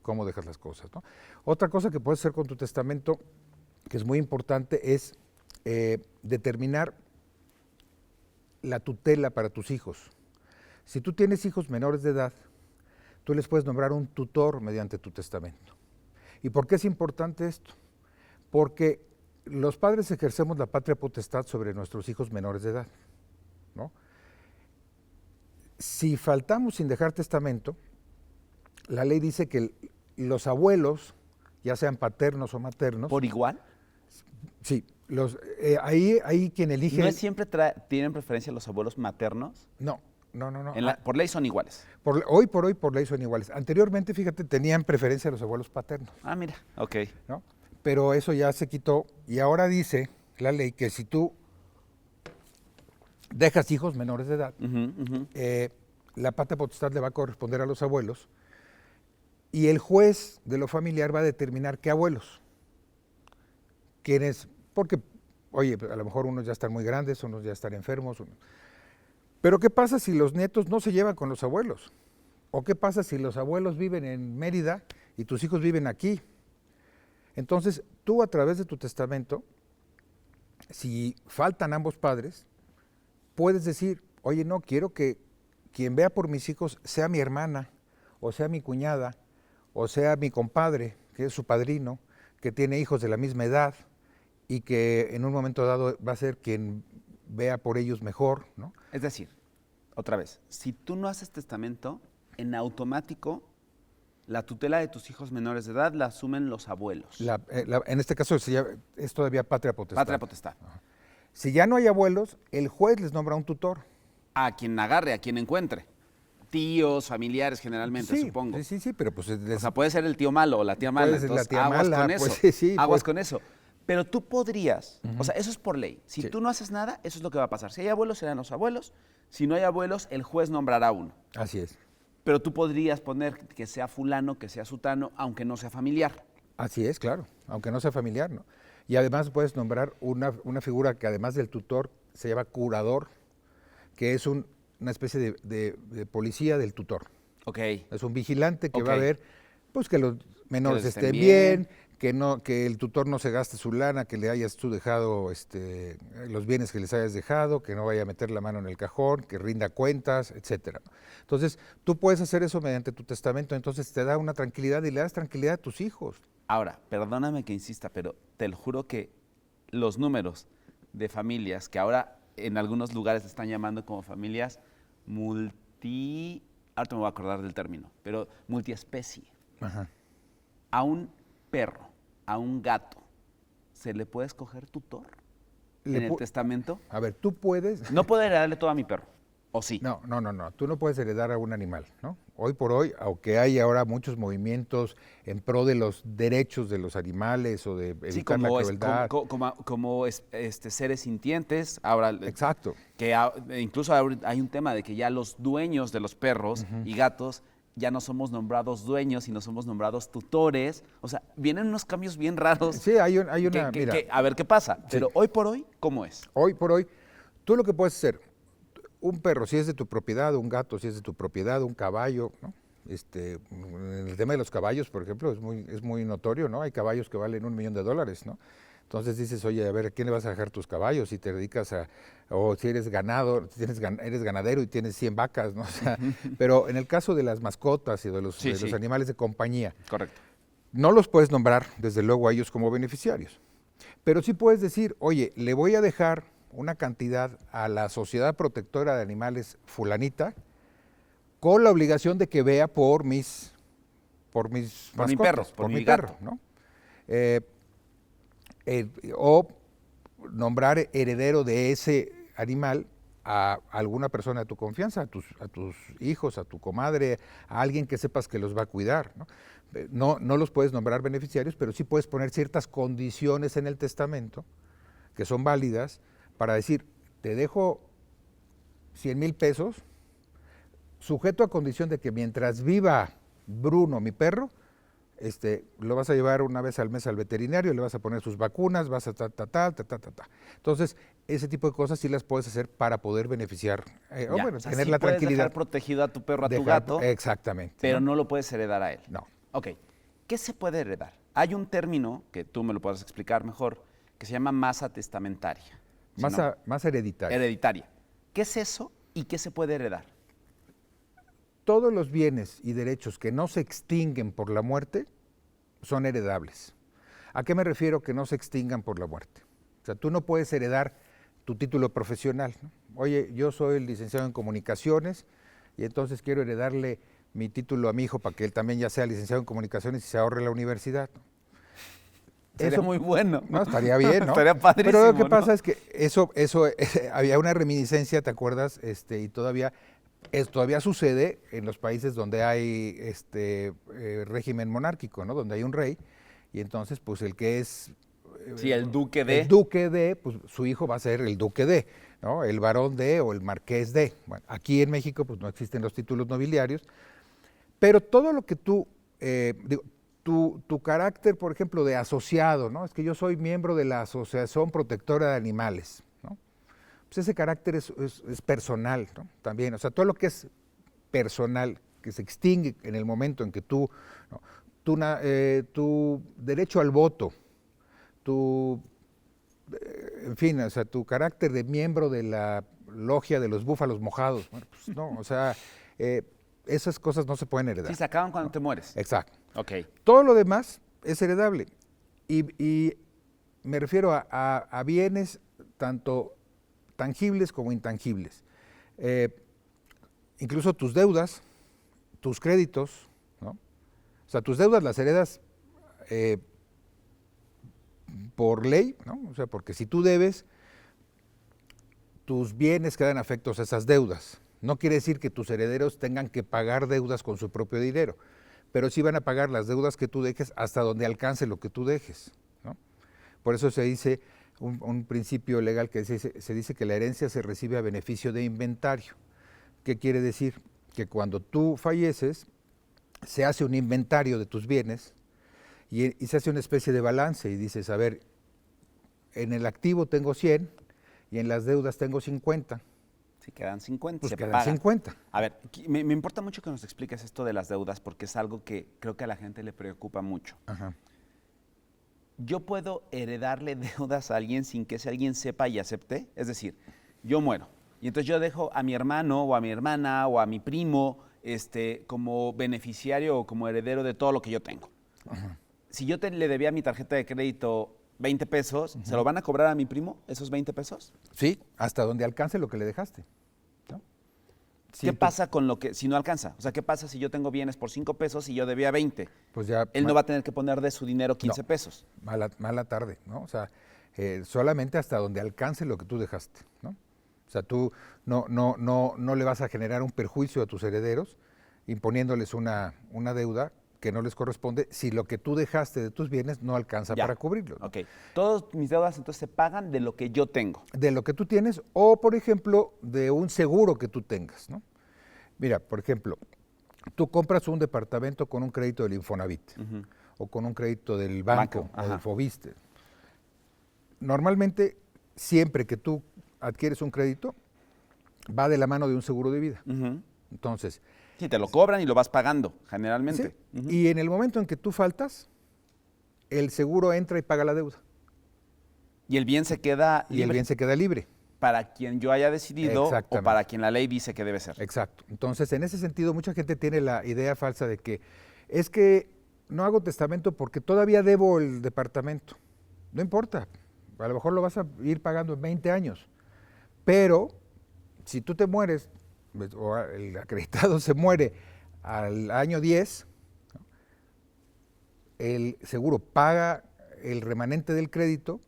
cómo dejas las cosas, ¿no? Otra cosa que puedes hacer con tu testamento, que es muy importante, es determinar la tutela para tus hijos. Si tú tienes hijos menores de edad, tú les puedes nombrar un tutor mediante tu testamento. ¿Y por qué es importante esto? Porque los padres ejercemos la patria potestad sobre nuestros hijos menores de edad, ¿no? Si faltamos sin dejar testamento, la ley dice que los abuelos, ya sean paternos o maternos... ¿Por igual? Sí, ahí quien elige... ¿No siempre tienen preferencia los abuelos maternos? No. Por ley son iguales. Hoy por ley son iguales. Anteriormente, fíjate, tenían preferencia los abuelos paternos. Ah, mira, ok. ¿No? Pero eso ya se quitó y ahora dice la ley que si tú dejas hijos menores de edad, la patria potestad le va a corresponder a los abuelos y el juez de lo familiar va a determinar qué abuelos. ¿Quiénes? Porque, oye, a lo mejor unos ya están muy grandes, unos ya están enfermos. Pero ¿qué pasa si los nietos no se llevan con los abuelos? ¿O qué pasa si los abuelos viven en Mérida y tus hijos viven aquí? Entonces, tú a través de tu testamento, si faltan ambos padres, puedes decir, oye, no, quiero que quien vea por mis hijos sea mi hermana, o sea mi cuñada, o sea mi compadre, que es su padrino, que tiene hijos de la misma edad y que en un momento dado va a ser quien vea por ellos mejor, ¿no? Es decir, otra vez, si tú no haces testamento, en automático la tutela de tus hijos menores de edad la asumen los abuelos. En este caso es todavía patria potestad. Patria potestad. Ajá. Si ya no hay abuelos, el juez les nombra un tutor. A quien agarre, a quien encuentre. Tíos, familiares generalmente, sí, supongo. Sí, pero pues... O sea, puede ser el tío malo o la tía mala, entonces la tía aguas mala, con eso. Pues, aguas con eso. Pero tú podrías, o sea, eso es por ley. Si Sí. tú no haces nada, eso es lo que va a pasar. Si hay abuelos, serán los abuelos. Si no hay abuelos, el juez nombrará uno. Así es. Pero tú podrías poner que sea fulano, que sea sutano, aunque no sea familiar. Así es, claro, aunque no sea familiar, ¿no? Y además puedes nombrar una figura que además del tutor se llama curador, que es una especie de policía del tutor. Ok. Es un vigilante que Ok. va a ver pues que los menores Que estén bien, que el tutor no se gaste su lana, que le hayas tú dejado los bienes que les hayas dejado, que no vaya a meter la mano en el cajón, que rinda cuentas, etcétera. Entonces, tú puedes hacer eso mediante tu testamento, entonces te da una tranquilidad y le das tranquilidad a tus hijos. Ahora, perdóname que insista, pero te lo juro que los números de familias que ahora en algunos lugares se están llamando como familias ahora te me voy a acordar del término, pero multiespecie. Ajá. A un perro, a un gato, ¿se le puede escoger tutor en el testamento? A ver, tú puedes... No puedo heredarle todo a mi perro, ¿o sí? No, tú no puedes heredar a un animal, ¿no? Hoy por hoy, aunque hay ahora muchos movimientos en pro de los derechos de los animales o de evitar la crueldad. Como seres sintientes, ahora... Exacto. Que incluso hay un tema de que ya los dueños de los perros y gatos ya no somos nombrados dueños, sino somos nombrados tutores. O sea, vienen unos cambios bien raros. Sí, hay una... mira, a ver qué pasa. Sí. Pero hoy por hoy, ¿cómo es? Hoy por hoy, tú lo que puedes hacer, un perro, si es de tu propiedad, un gato, si es de tu propiedad, un caballo, ¿no? En el tema de los caballos, por ejemplo, es muy notorio, ¿no? Hay caballos que valen $1 millón, ¿no? Entonces dices, oye, a ver, ¿a quién le vas a dejar tus caballos? Si te dedicas o si eres eres ganadero y tienes 100 vacas, ¿no? O sea, pero en el caso de las mascotas y de los animales de compañía, correcto, no los puedes nombrar, desde luego, a ellos como beneficiarios. Pero sí puedes decir, oye, le voy a dejar una cantidad a la Sociedad Protectora de Animales fulanita, con la obligación de que vea por mis mascotas, por mi perro, ¿no? O nombrar heredero de ese animal a alguna persona de tu confianza, a tus hijos, a tu comadre, a alguien que sepas que los va a cuidar, ¿no? No los puedes nombrar beneficiarios, pero sí puedes poner ciertas condiciones en el testamento que son válidas para decir, te dejo 100,000 pesos, sujeto a condición de que mientras viva Bruno, mi perro, lo vas a llevar una vez al mes al veterinario, le vas a poner sus vacunas, vas a Entonces, ese tipo de cosas sí las puedes hacer para poder beneficiar, O sea, tener sí la puedes tranquilidad. dejar protegido a tu perro, a tu gato, Exactamente. pero no lo puedes heredar a él. No. Ok, ¿qué se puede heredar? Hay un término, que tú me lo puedes explicar mejor, que se llama masa testamentaria. ¿Sí, no? Más hereditaria. Hereditaria. ¿Qué es eso y qué se puede heredar? Todos los bienes y derechos que no se extinguen por la muerte son heredables. ¿A qué me refiero que no se extingan por la muerte? O sea, tú no puedes heredar tu título profesional, ¿no? Oye, yo soy licenciado en comunicaciones y entonces quiero heredarle mi título a mi hijo para que él también ya sea licenciado en comunicaciones y se ahorre la universidad, ¿no? Sería muy bueno. No, estaría bien, ¿no? Estaría padrísimo. Pero lo que ¿no? pasa es que eso había una reminiscencia, ¿te acuerdas? Y todavía sucede en los países donde hay régimen monárquico, ¿no? Donde hay un rey, y entonces, pues el que es Sí, el duque de. el duque de, pues su hijo va a ser el duque de, ¿no? El varón de o el marqués de. Bueno, aquí en México, pues no existen los títulos nobiliarios, pero todo lo que tu carácter, por ejemplo, de asociado, ¿no? Es que yo soy miembro de la Asociación Protectora de Animales, ¿no? Pues ese carácter es personal, ¿no? También, o sea, todo lo que es personal, que se extingue en el momento en que tú, ¿no? Tu derecho al voto, en fin, o sea, tu carácter de miembro de la logia de los búfalos mojados, bueno, pues no, o sea, esas cosas no se pueden heredar. Sí, se acaban cuando ¿no? te mueres. Exacto. Ok. Todo lo demás es heredable. Y me refiero a bienes tanto tangibles como intangibles. Incluso tus deudas, tus créditos, ¿no? O sea, tus deudas las heredas por ley, ¿no? O sea, porque si tú debes, tus bienes quedan afectos a esas deudas. No quiere decir que tus herederos tengan que pagar deudas con su propio dinero, pero sí van a pagar las deudas que tú dejes hasta donde alcance lo que tú dejes, ¿no? Por eso se dice un principio legal que se dice que la herencia se recibe a beneficio de inventario. ¿Qué quiere decir? Que cuando tú falleces, se hace un inventario de tus bienes y se hace una especie de balance y dices, a ver, en el activo tengo 100 y en las deudas tengo 50. Si quedan 50, Pues se quedan pagan. 50. A ver, me importa mucho que nos expliques esto de las deudas porque es algo que creo que a la gente le preocupa mucho. Ajá. ¿Yo puedo heredarle deudas a alguien sin que ese alguien sepa y acepte? Es decir, yo muero y entonces yo dejo a mi hermano o a mi hermana o a mi primo como beneficiario o como heredero de todo lo que yo tengo. Ajá. Si yo le debía a mi tarjeta de crédito 20 pesos, ¿se lo van a cobrar a mi primo esos 20 pesos? Sí, hasta donde alcance lo que le dejaste, ¿no? ¿Qué pasa con lo que, si no alcanza? O sea, ¿qué pasa si yo tengo bienes por 5 pesos y yo debía 20? Pues ya Él no va a tener que poner de su dinero 15 No. pesos. mala tarde, ¿no? O sea, solamente hasta donde alcance lo que tú dejaste, ¿no? O sea, tú no le vas a generar un perjuicio a tus herederos imponiéndoles una deuda que no les corresponde si lo que tú dejaste de tus bienes no alcanza Ya. para cubrirlo, ¿no? Ok. Todas mis deudas entonces se pagan de lo que yo tengo. De lo que tú tienes o, por ejemplo, de un seguro que tú tengas, ¿no? Mira, por ejemplo, tú compras un departamento con un crédito del Infonavit o con un crédito del banco o Ajá. del Fobiste. Normalmente, siempre que tú adquieres un crédito, va de la mano de un seguro de vida. Ujú. Entonces, Sí, te lo cobran y lo vas pagando, generalmente. sí, Ujú. y en el momento en que tú faltas, el seguro entra y paga la deuda Y el bien se queda y el libre bien se queda libre. para quien yo haya decidido o Exactamente. para quien la ley dice que debe ser. Exacto. Entonces, en ese sentido, mucha gente tiene la idea falsa de que es que no hago testamento porque todavía debo el departamento. No importa, a lo mejor lo vas a ir pagando en 20 años, pero si tú te mueres, o el acreditado se muere al año 10, ¿no? El seguro paga el remanente del crédito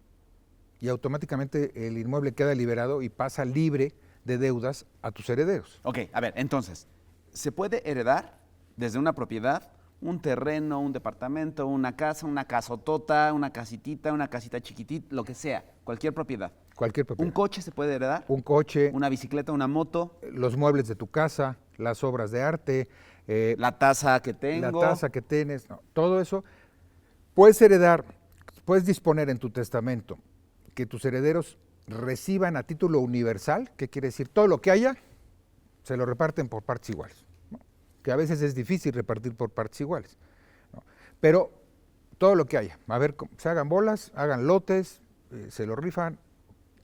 y automáticamente el inmueble queda liberado y pasa libre de deudas a tus herederos. Ok, a ver, entonces, ¿se puede heredar desde una propiedad, un terreno, un departamento, una casa, una casotota, una casitita, una casita chiquitita, lo que sea, cualquier propiedad? Cualquier propiedad. ¿Un coche se puede heredar? Un coche, ¿Una bicicleta, una moto? los muebles de tu casa, las obras de arte, ¿La taza que la tengo? taza que tienes, no, todo eso. Puedes heredar, puedes disponer en tu testamento que tus herederos reciban a título universal, ¿qué quiere decir? Todo lo que haya, se lo reparten por partes iguales, ¿no? Que a veces es difícil repartir por partes iguales, ¿no? Pero todo lo que haya, a ver, se hagan bolas, hagan lotes, se lo rifan.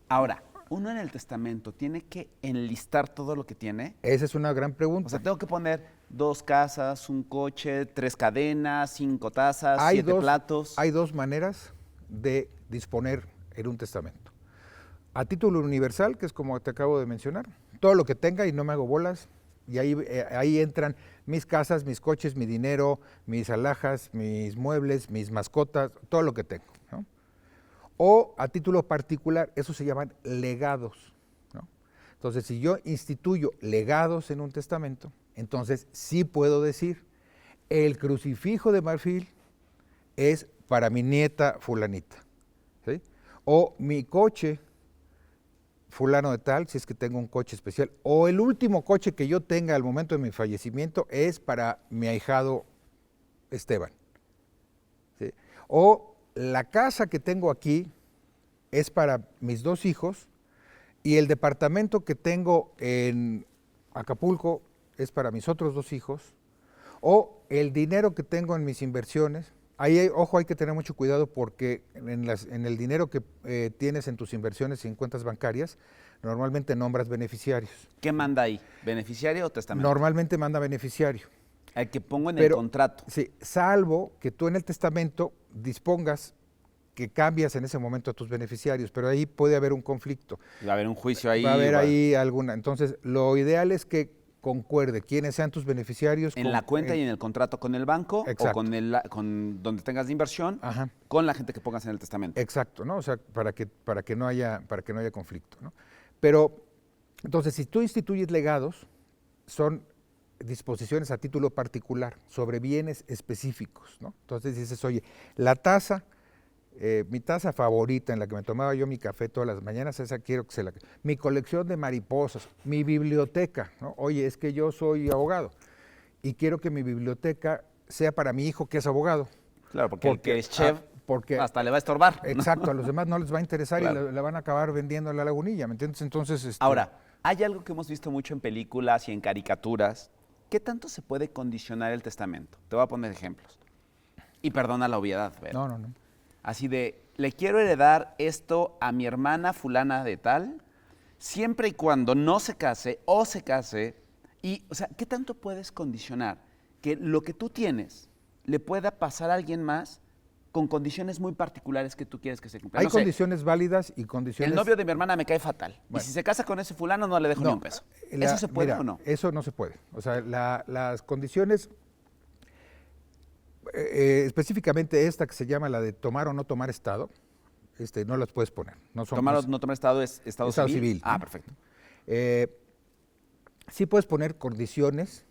Ahora, uno en el testamento tiene que enlistar todo lo que tiene. Esa es una gran pregunta. O sea, tengo que poner 2 casas, un coche, 3 cadenas, 5 tazas, Hay 7 platos. Hay dos maneras de disponer en un testamento. A título universal, que es como te acabo de mencionar, todo lo que tenga y no me hago bolas, y ahí entran mis casas, mis coches, mi dinero, mis alhajas, mis muebles, mis mascotas, todo lo que tengo, ¿no? O a título particular, eso se llaman legados, ¿no? Entonces, si yo instituyo legados en un testamento, entonces sí puedo decir, el crucifijo de marfil es para mi nieta fulanita, ¿sí? O mi coche fulano de tal, si es que tengo un coche especial, o el último coche que yo tenga al momento de mi fallecimiento es para mi ahijado Esteban, ¿sí? O la casa que tengo aquí es para mis 2 hijos y el departamento que tengo en Acapulco es para mis otros 2 hijos, o el dinero que tengo en mis inversiones. Ahí, ojo, hay que tener mucho cuidado porque en el dinero que tienes en tus inversiones y en cuentas bancarias, normalmente nombras beneficiarios. ¿Qué manda ahí? ¿Beneficiario o testamento? Normalmente manda beneficiario. El que pongo en el contrato. Sí, salvo que tú en el testamento dispongas que cambias en ese momento a tus beneficiarios, pero ahí puede haber un conflicto. Va a haber un juicio ahí. Va a haber ahí alguna. Entonces, lo ideal es que concuerde quiénes sean tus beneficiarios. En la cuenta y en el contrato con el banco. Exacto. O con donde tengas de inversión. Ajá. Con la gente que pongas en el testamento. Exacto, ¿no? O sea, para que no haya conflicto, ¿no? Pero, entonces, si tú instituyes legados, son disposiciones a título particular sobre bienes específicos, ¿no? Entonces dices, oye, la taza, mi taza favorita en la que me tomaba yo mi café todas las mañanas, esa quiero que se la... Mi colección de mariposas, mi biblioteca, ¿no? Oye, es que yo soy abogado y quiero que mi biblioteca sea para mi hijo que es abogado. Claro, porque el que es chef porque hasta le va a estorbar. Exacto, ¿no? a los demás no les va a interesar Claro. y la van a acabar vendiendo en la lagunilla, ¿me entiendes? Entonces, Ahora, hay algo que hemos visto mucho en películas y en caricaturas. ¿Qué tanto se puede condicionar el testamento? Te voy a poner ejemplos. Y perdona la obviedad, pero No. así de, le quiero heredar esto a mi hermana fulana de tal, siempre y cuando no se case o se case. Y, o sea, ¿qué tanto puedes condicionar que lo que tú tienes le pueda pasar a alguien más con condiciones muy particulares que tú quieres que se cumplan? Hay No sé, condiciones válidas y condiciones... el novio de mi hermana me cae fatal. Bueno. Y si se casa con ese fulano, no le dejo ni un peso. ¿Eso se puede mira, o no? Eso no se puede. O sea, las condiciones, específicamente esta que se llama la de tomar o no tomar estado, no las puedes poner. No son, Tomar o no tomar estado es estado civil. Ah, ¿no? perfecto. Sí puedes poner condiciones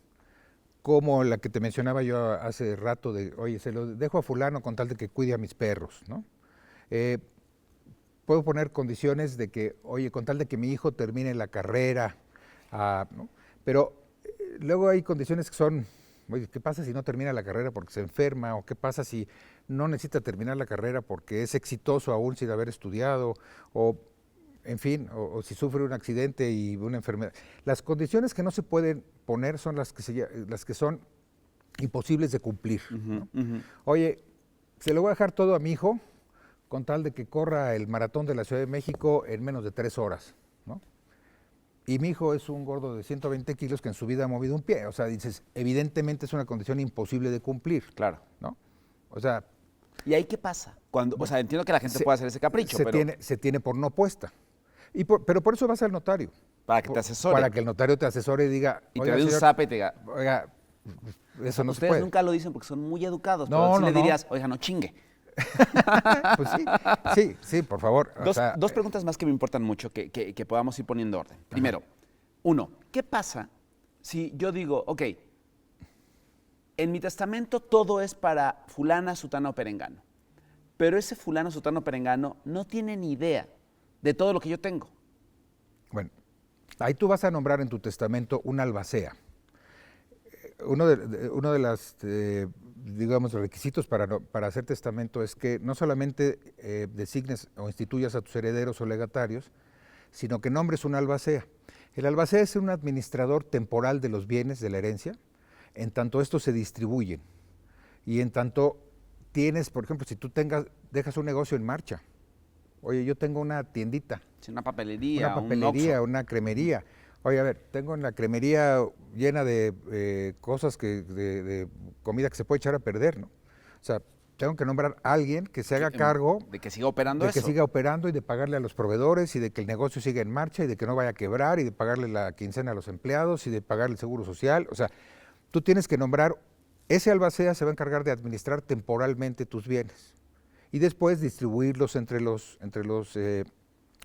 como la que te mencionaba yo hace rato de, oye, se lo dejo a fulano con tal de que cuide a mis perros, ¿no? Puedo poner condiciones de que, oye, con tal de que mi hijo termine la carrera, ¿no? Pero luego hay condiciones que son, oye, ¿qué pasa si no termina la carrera porque se enferma? ¿O qué pasa si no necesita terminar la carrera porque es exitoso aún sin haber estudiado? O, en fin, o si sufre un accidente y una enfermedad. Las condiciones que no se pueden poner son las que son imposibles de cumplir, ¿no? Oye, se lo voy a dejar todo a mi hijo con tal de que corra el maratón de la Ciudad de México en menos de 3 horas, ¿no? Y mi hijo es un gordo de 120 kilos que en su vida ha movido un pie. O sea, dices, evidentemente es una condición imposible de cumplir. Claro. ¿No? O sea... ¿Y ahí qué pasa? Cuando, o sea, entiendo que la gente puede hacer ese capricho, pero... Se tiene por no puesta. Pero por eso vas al notario. Para que te asesore. Para que el notario te asesore y diga... Y te dé un zape y te diga... Oiga, eso no se Ustedes puede. nunca lo dicen porque son muy educados, No, pero sí no, le no. dirías, oiga, no chingue. Pues sí, por favor. Dos preguntas más que me importan mucho, que podamos ir poniendo orden. Primero, uno, ¿qué pasa si yo digo, ok, en mi testamento todo es para fulana, sutana o perengano, pero ese fulano, sutano o perengano no tiene ni idea de todo lo que yo tengo? Bueno, ahí tú vas a nombrar en tu testamento un albacea. Uno de los digamos, requisitos para hacer testamento es que no solamente designes o instituyas a tus herederos o legatarios, sino que nombres un albacea. El albacea es un administrador temporal de los bienes de la herencia, en tanto estos se distribuyen. Y en tanto tienes, por ejemplo, si tú dejas un negocio en marcha, oye, yo tengo una tiendita. Sí, una papelería, una cremería. Oye, a ver, tengo en la cremería llena de cosas de comida que se puede echar a perder, ¿no? O sea, tengo que nombrar a alguien que se haga cargo de que siga operando de que siga operando y de pagarle a los proveedores y de que el negocio siga en marcha y de que no vaya a quebrar y de pagarle la quincena a los empleados y de pagarle el seguro social. O sea, tú tienes que nombrar, ese albacea se va a encargar de administrar temporalmente tus bienes y después distribuirlos entre los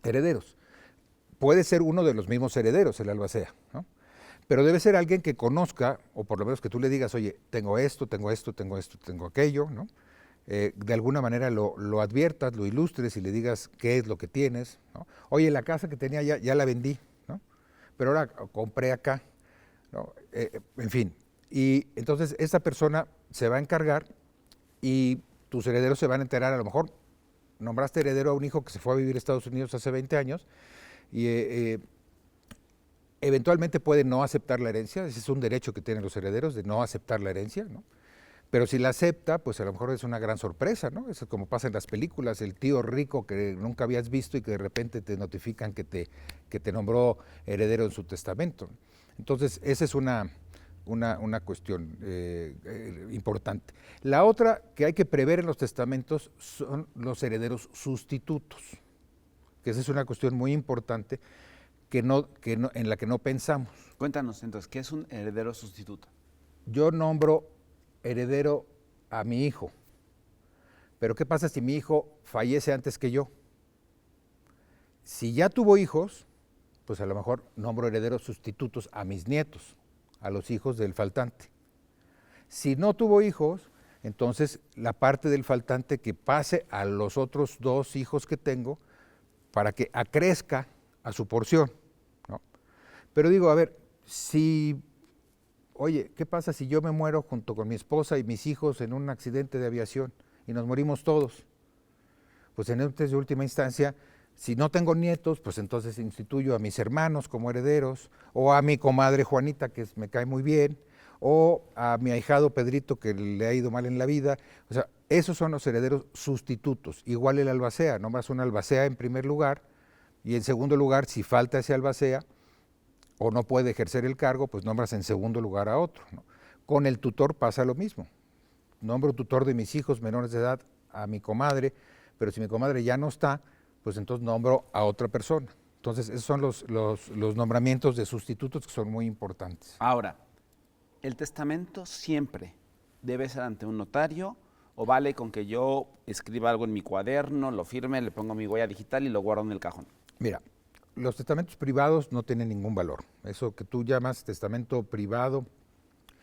herederos. Puede ser uno de los mismos herederos, el albacea, ¿no? Pero debe ser alguien que conozca, o por lo menos que tú le digas, oye, tengo esto, tengo esto, tengo esto, tengo aquello, ¿no? De alguna manera lo adviertas, lo ilustres y le digas qué es lo que tienes, ¿no? Oye, la casa que tenía ya la vendí, ¿no? Pero ahora compré acá, ¿no? En fin. Y entonces esta persona se va a encargar y tus herederos se van a enterar, a lo mejor nombraste heredero a un hijo que se fue a vivir a Estados Unidos hace 20 años y eventualmente puede no aceptar la herencia, ese es un derecho que tienen los herederos de no aceptar la herencia, ¿no? Pero si la acepta, pues a lo mejor es una gran sorpresa, ¿no? Eso es como pasa en las películas, el tío rico que nunca habías visto y que de repente te notifican que te nombró heredero en su testamento. Entonces, esa es una cuestión importante. La otra que hay que prever en los testamentos son los herederos sustitutos, que esa es una cuestión muy importante en la que no pensamos. Cuéntanos entonces, ¿qué es un heredero sustituto? Yo nombro heredero a mi hijo, pero ¿qué pasa si mi hijo fallece antes que yo? Si ya tuvo hijos, pues a lo mejor nombro herederos sustitutos a mis nietos, a los hijos del faltante. Si no tuvo hijos, entonces la parte del faltante que pase a los otros 2 hijos que tengo para que acrezca a su porción, ¿no? Pero digo, a ver, oye, ¿qué pasa si yo me muero junto con mi esposa y mis hijos en un accidente de aviación y nos morimos todos? Pues en última instancia, si no tengo nietos, pues entonces instituyo a mis hermanos como herederos, o a mi comadre Juanita, que me cae muy bien, o a mi ahijado Pedrito, que le ha ido mal en la vida. O sea, esos son los herederos sustitutos. Igual el albacea, nombras un albacea en primer lugar, y en segundo lugar, si falta ese albacea, o no puede ejercer el cargo, pues nombras en segundo lugar a otro, ¿no? Con el tutor pasa lo mismo. Nombro tutor de mis hijos menores de edad a mi comadre, pero si mi comadre ya no está, pues entonces nombro a otra persona. Entonces, esos son los nombramientos de sustitutos que son muy importantes. Ahora, ¿el testamento siempre debe ser ante un notario o vale con que yo escriba algo en mi cuaderno, lo firme, le pongo mi huella digital y lo guardo en el cajón? Mira, los testamentos privados no tienen ningún valor. Eso que tú llamas testamento privado.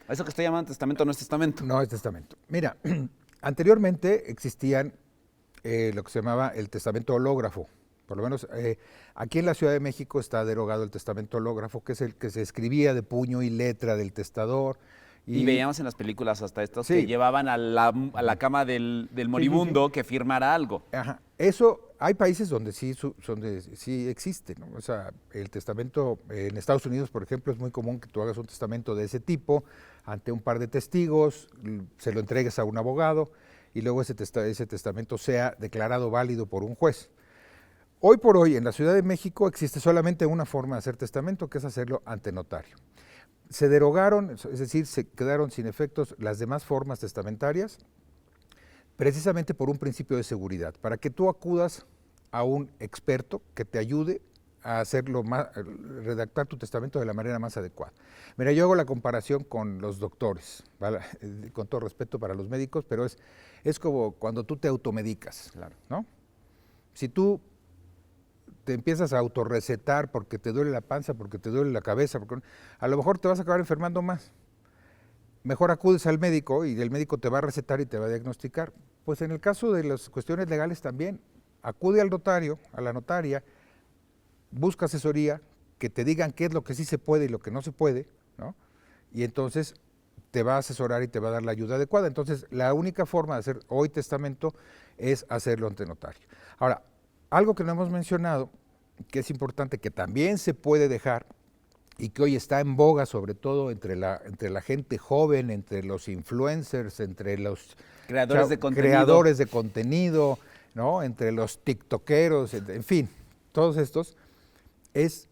Eso que estoy llamando testamento no es testamento. No es testamento. Mira, anteriormente existían lo que se llamaba el testamento hológrafo. Por lo menos aquí en la Ciudad de México está derogado el testamento hológrafo, que es el que se escribía de puño y letra del testador. Y veíamos en las películas hasta estos que llevaban a la cama del moribundo que firmara algo. Ajá. Eso, hay países donde sí existe, ¿no? O sea, el testamento, en Estados Unidos, por ejemplo, es muy común que tú hagas un testamento de ese tipo ante un par de testigos, se lo entregues a un abogado y luego ese testamento sea declarado válido por un juez. Hoy por hoy, en la Ciudad de México, existe solamente una forma de hacer testamento, que es hacerlo ante notario. Se derogaron, es decir, se quedaron sin efectos las demás formas testamentarias, precisamente por un principio de seguridad, para que tú acudas a un experto que te ayude a hacerlo más, redactar tu testamento de la manera más adecuada. Mira, yo hago la comparación con los doctores, ¿vale? Con todo respeto para los médicos, pero es como cuando tú te automedicas, Claro. ¿no? Si tú te empiezas a autorrecetar porque te duele la panza, porque te duele la cabeza, porque a lo mejor te vas a acabar enfermando más. Mejor acudes al médico y el médico te va a recetar y te va a diagnosticar. Pues en el caso de las cuestiones legales también, acude al notario, a la notaria, busca asesoría, que te digan qué es lo que sí se puede y lo que no se puede, ¿no? Y entonces te va a asesorar y te va a dar la ayuda adecuada. Entonces, la única forma de hacer hoy testamento es hacerlo ante notario. Ahora, algo que no hemos mencionado, que es importante, que también se puede dejar y que hoy está en boga, sobre todo entre la gente joven, entre los influencers, entre los creadores de contenido, ¿no? Entre los tiktokeros, en fin, todos estos, es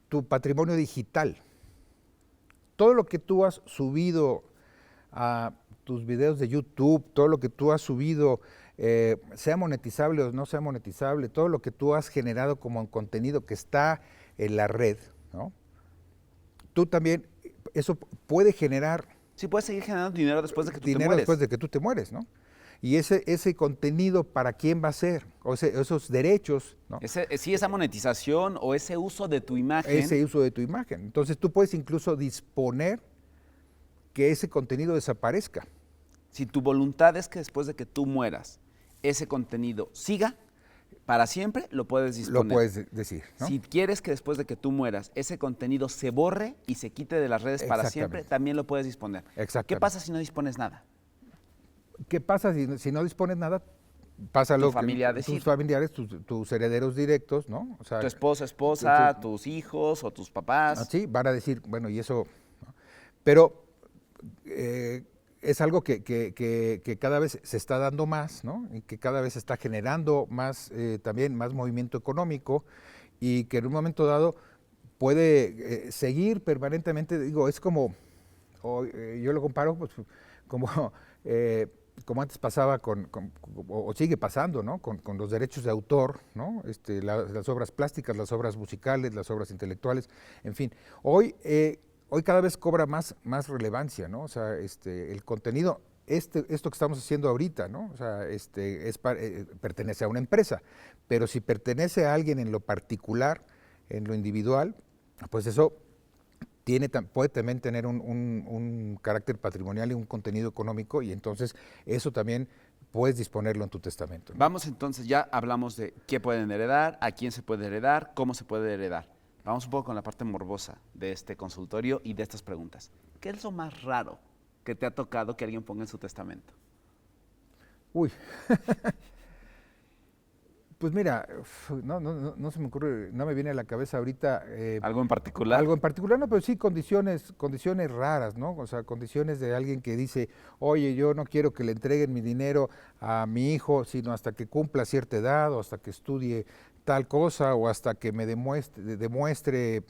tu patrimonio digital. Todo lo que tú has subido a tus videos de YouTube, todo lo que tú has subido, sea monetizable o no sea monetizable, todo lo que tú has generado como contenido que está en la red, ¿no? Tú también, eso puede generar... Sí, puedes seguir generando dinero después de que tú te dinero mueres. después de que tú te mueres, ¿no? Y ese contenido, ¿para quién va a ser? O esos derechos, ¿no? Sí, esa monetización o ese uso de tu imagen. Ese uso de tu imagen. Entonces tú puedes incluso disponer que ese contenido desaparezca. Si tu voluntad es que después de que tú mueras, ese contenido siga para siempre, lo puedes disponer. Lo puedes decir, ¿no? Si quieres que después de que tú mueras, ese contenido se borre y se quite de las redes para siempre, también lo puedes disponer. Exactamente. ¿Qué pasa si no dispones nada? ¿Qué pasa si no dispones nada? Pasa lo familia que tus familiares, tus herederos directos, ¿no? O sea, tu esposa, tus hijos o tus papás. Sí, van a decir, bueno, y eso, ¿no? Pero es algo que cada vez se está dando más, ¿no? Y que cada vez se está generando más, también más movimiento económico y que en un momento dado puede seguir permanentemente, digo, es como, yo lo comparo pues, como antes pasaba o sigue pasando, ¿no? Con los derechos de autor, ¿no? Las obras plásticas, las obras musicales, las obras intelectuales, en fin. Hoy cada vez cobra más relevancia, ¿no? O sea, el contenido, esto que estamos haciendo ahorita, ¿no? O sea, pertenece a una empresa, pero si pertenece a alguien en lo particular, en lo individual, pues eso puede también tener un carácter patrimonial y un contenido económico, y entonces eso también puedes disponerlo en tu testamento, ¿no? Vamos entonces, ya hablamos de qué pueden heredar, a quién se puede heredar, cómo se puede heredar. Vamos un poco con la parte morbosa de este consultorio y de estas preguntas. ¿Qué es lo más raro que te ha tocado que alguien ponga en su testamento? Uy, pues mira, no se me ocurre, no me viene a la cabeza ahorita. ¿Algo en particular? Algo en particular, no, pero sí condiciones raras, ¿no? O sea, condiciones de alguien que dice, oye, yo no quiero que le entreguen mi dinero a mi hijo, sino hasta que cumpla cierta edad o hasta que estudie tal cosa o hasta que me demuestre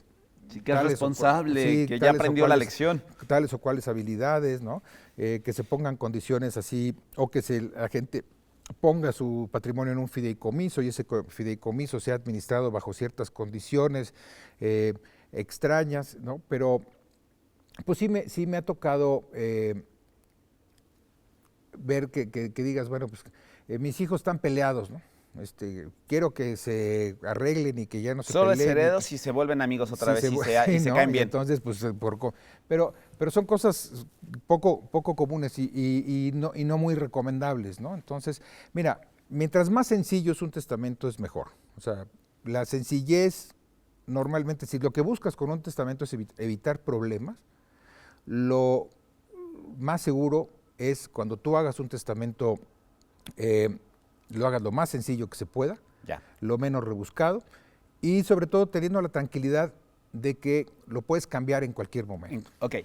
sí, que es responsable, que ya aprendió la lección. Tales o cuales habilidades, ¿no? Que se pongan condiciones así, o que la gente ponga su patrimonio en un fideicomiso y ese fideicomiso sea administrado bajo ciertas condiciones extrañas, ¿no? Pero pues sí me ha tocado ver que digas, bueno, pues mis hijos están peleados, ¿no? Quiero que se arreglen y que ya no se solo peleen. Solo es heredo si se vuelven amigos otra vez y ¿no? se caen bien. Entonces, pues, pero son cosas poco comunes y no muy recomendables, ¿no? Entonces, mira, mientras más sencillo es un testamento es mejor. O sea, la sencillez, normalmente, si lo que buscas con un testamento es evitar problemas, lo más seguro es cuando tú hagas un testamento, lo hagas lo más sencillo que se pueda, lo menos rebuscado y sobre todo teniendo la tranquilidad de que lo puedes cambiar en cualquier momento. Ok,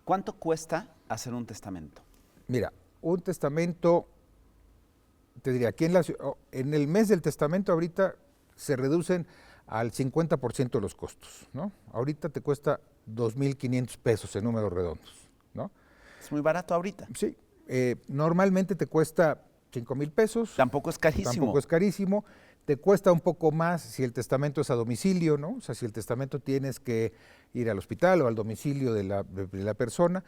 ¿cuánto cuesta hacer un testamento? Mira, un testamento, te diría, aquí en el mes del testamento ahorita se reducen al 50% los costos, ¿no? Ahorita te cuesta 2,500 pesos en números redondos, ¿no? Es muy barato ahorita. Sí, normalmente te cuesta 5,000 pesos. Tampoco es carísimo. Tampoco es carísimo. Te cuesta un poco más si el testamento es a domicilio, ¿no? O sea, si el testamento tienes que ir al hospital o al domicilio de la persona,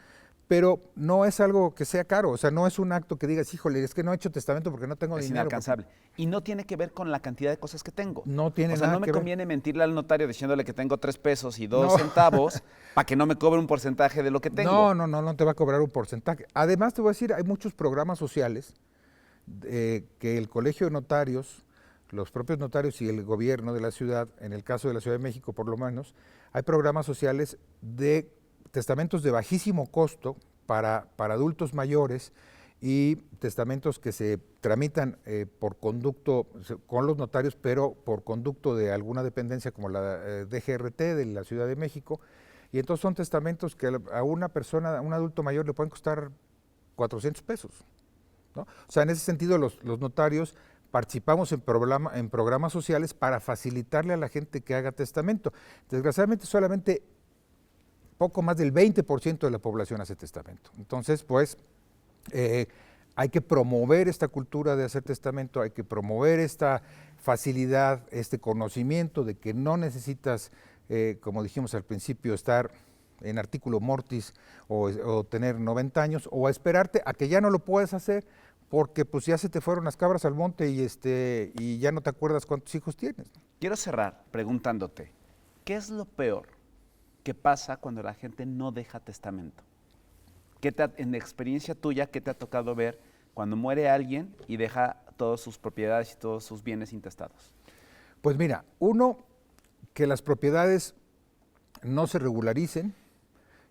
pero no es algo que sea caro, o sea, no es un acto que digas, híjole, es que no he hecho testamento porque no tengo Es dinero. inalcanzable. Y no tiene que ver con la cantidad de cosas que tengo. No tiene O sea, nada no me que ver. conviene mentirle al notario diciéndole que tengo 3 pesos y 2 No. centavos para que no me cobre un porcentaje de lo que tengo. No te va a cobrar un porcentaje. Además, te voy a decir, hay muchos programas sociales que el Colegio de Notarios, los propios notarios y el gobierno de la ciudad, en el caso de la Ciudad de México por lo menos, hay programas sociales de testamentos de bajísimo costo para adultos mayores y testamentos que se tramitan por conducto con los notarios, pero por conducto de alguna dependencia como la DGRT de la Ciudad de México. Y entonces son testamentos que a una persona, a un adulto mayor, le pueden costar 400 pesos. ¿No? O sea, en ese sentido los notarios participamos en programas sociales para facilitarle a la gente que haga testamento. Desgraciadamente solamente poco más del 20% de la población hace testamento. Entonces, pues, hay que promover esta cultura de hacer testamento, hay que promover esta facilidad, este conocimiento de que no necesitas, como dijimos al principio, estar en artículo mortis o tener 90 años o a esperarte a que ya no lo puedes hacer porque pues ya se te fueron las cabras al monte y ya no te acuerdas cuántos hijos tienes. Quiero cerrar preguntándote, ¿qué es lo peor que pasa cuando la gente no deja testamento? En la experiencia tuya, ¿qué te ha tocado ver cuando muere alguien y deja todas sus propiedades y todos sus bienes intestados? Pues mira, uno, que las propiedades no se regularicen,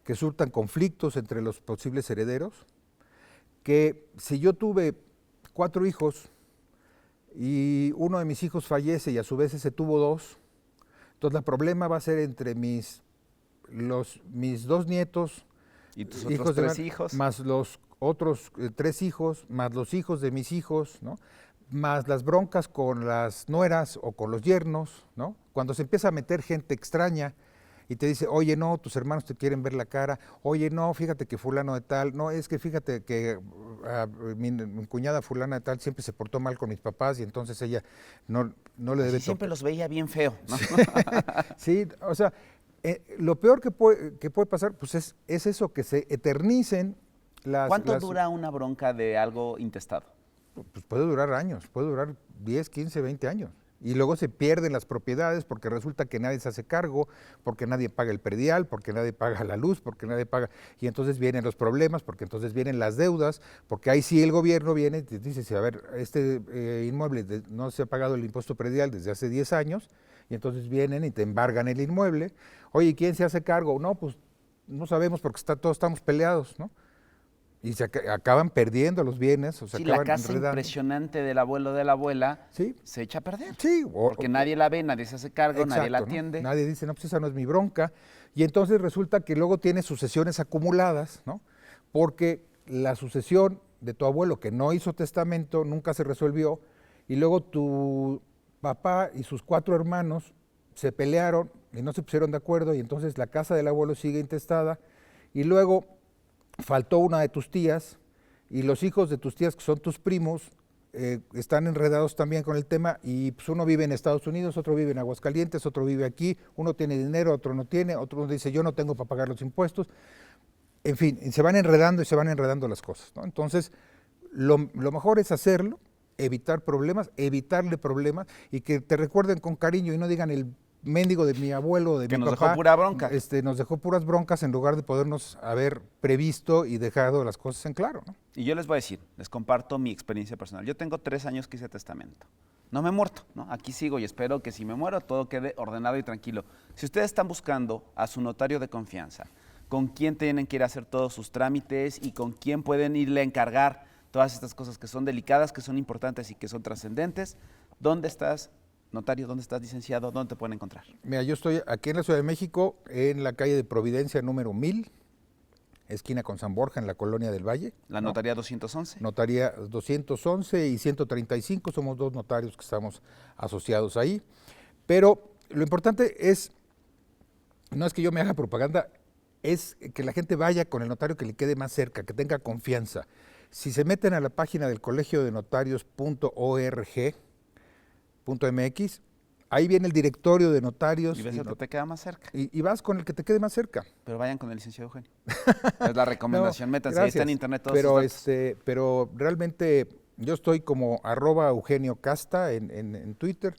que surtan conflictos entre los posibles herederos, que si yo tuve 4 hijos y uno de mis hijos fallece y a su vez ese tuvo 2, entonces el problema va a ser entre mis 2 nietos y tus otros 3 hijos, más los otros 3 hijos, más los hijos de mis hijos, ¿no? Más las broncas con las nueras o con los yernos, ¿no? Cuando se empieza a meter gente extraña y te dice, oye, no, tus hermanos te quieren ver la cara, oye, no, fíjate que fulano de tal, no, es que fíjate que mi cuñada fulana de tal siempre se portó mal con mis papás y entonces ella no le debe siempre los veía bien feo, ¿no? Sí, o sea, lo peor que puede pasar pues es eso, que se eternicen ¿Cuánto dura una bronca de algo intestado? Pues puede durar años, puede durar 10, 15, 20 años. Y luego se pierden las propiedades porque resulta que nadie se hace cargo, porque nadie paga el predial, porque nadie paga la luz, porque nadie paga... Y entonces vienen los problemas, porque entonces vienen las deudas, porque ahí sí el gobierno viene y te dice, a ver, este inmueble no se ha pagado el impuesto predial desde hace 10 años, y entonces vienen y te embargan el inmueble. Oye, ¿quién se hace cargo? No, pues no sabemos porque todos estamos peleados, ¿no? Y se acaban perdiendo los bienes. O se la casa impresionante del abuelo o de la abuela se echa a perder. Sí. Porque nadie la ve, nadie se hace cargo, exacto, nadie la atiende. ¿No? Nadie dice, no, pues esa no es mi bronca. Y entonces resulta que luego tienes sucesiones acumuladas, ¿no? Porque la sucesión de tu abuelo que no hizo testamento nunca se resolvió y luego tu papá y sus 4 hermanos se pelearon y no se pusieron de acuerdo y entonces la casa del abuelo sigue intestada y luego faltó una de tus tías y los hijos de tus tías, que son tus primos, están enredados también con el tema y pues uno vive en Estados Unidos, otro vive en Aguascalientes, otro vive aquí, uno tiene dinero, otro no tiene, otro dice yo no tengo para pagar los impuestos. En fin, se van enredando y se van enredando las cosas, ¿no? Entonces, lo mejor es hacerlo, evitar problemas, evitarle problemas y que te recuerden con cariño y no digan el mendigo de mi abuelo, de mi papá, nos dejó pura bronca. Nos dejó puras broncas en lugar de podernos haber previsto y dejado las cosas en claro, ¿no? Y yo les voy a decir, les comparto mi experiencia personal. Yo tengo 3 años que hice testamento. No me he muerto, ¿no? Aquí sigo y espero que si me muero todo quede ordenado y tranquilo. Si ustedes están buscando a su notario de confianza, con quién tienen que ir a hacer todos sus trámites y con quién pueden irle a encargar todas estas cosas que son delicadas, que son importantes y que son trascendentes, ¿dónde estás, notario? ¿Dónde estás, licenciado? ¿Dónde te pueden encontrar? Mira, yo estoy aquí en la Ciudad de México, en la calle de Providencia número 1000, esquina con San Borja, en la Colonia del Valle. ¿La notaría 211? Notaría 211 y 135, somos 2 notarios que estamos asociados ahí. Pero lo importante es, no es que yo me haga propaganda, es que la gente vaya con el notario que le quede más cerca, que tenga confianza. Si se meten a la página del colegio de notarios.org, .mx. Ahí viene el directorio de notarios. Y ves el que te queda más cerca. Y vas con el que te quede más cerca. Pero vayan con el licenciado Eugenio. Es la recomendación. No, Métanse, ahí está en internet todos pero, sus datos. pero realmente yo estoy como @EugenioCasta en Twitter.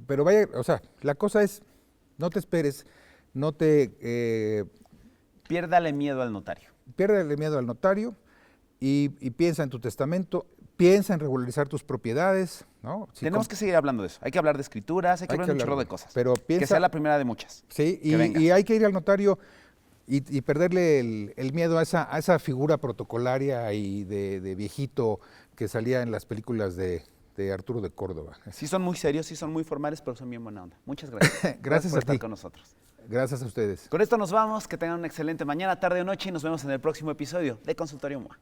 Pero vaya, o sea, la cosa es, no te esperes, no te Piérdale miedo al notario. piérdele miedo al notario y piensa en tu testamento, piensa en regularizar tus propiedades, ¿no? Tenemos que seguir hablando de eso. Hay que hablar de escrituras, hay que hablar de un chorro de cosas. Pero que sea la primera de muchas. Sí, que venga. y hay que ir al notario y perderle el miedo a esa figura protocolaria y de viejito que salía en las películas de Arturo de Córdoba. Sí son muy serios, sí son muy formales, pero son bien buena onda. Muchas gracias. Gracias por a estar ti. con nosotros. Gracias a ustedes. Con esto nos vamos, que tengan una excelente mañana, tarde o noche y nos vemos en el próximo episodio de Consultorio MOA.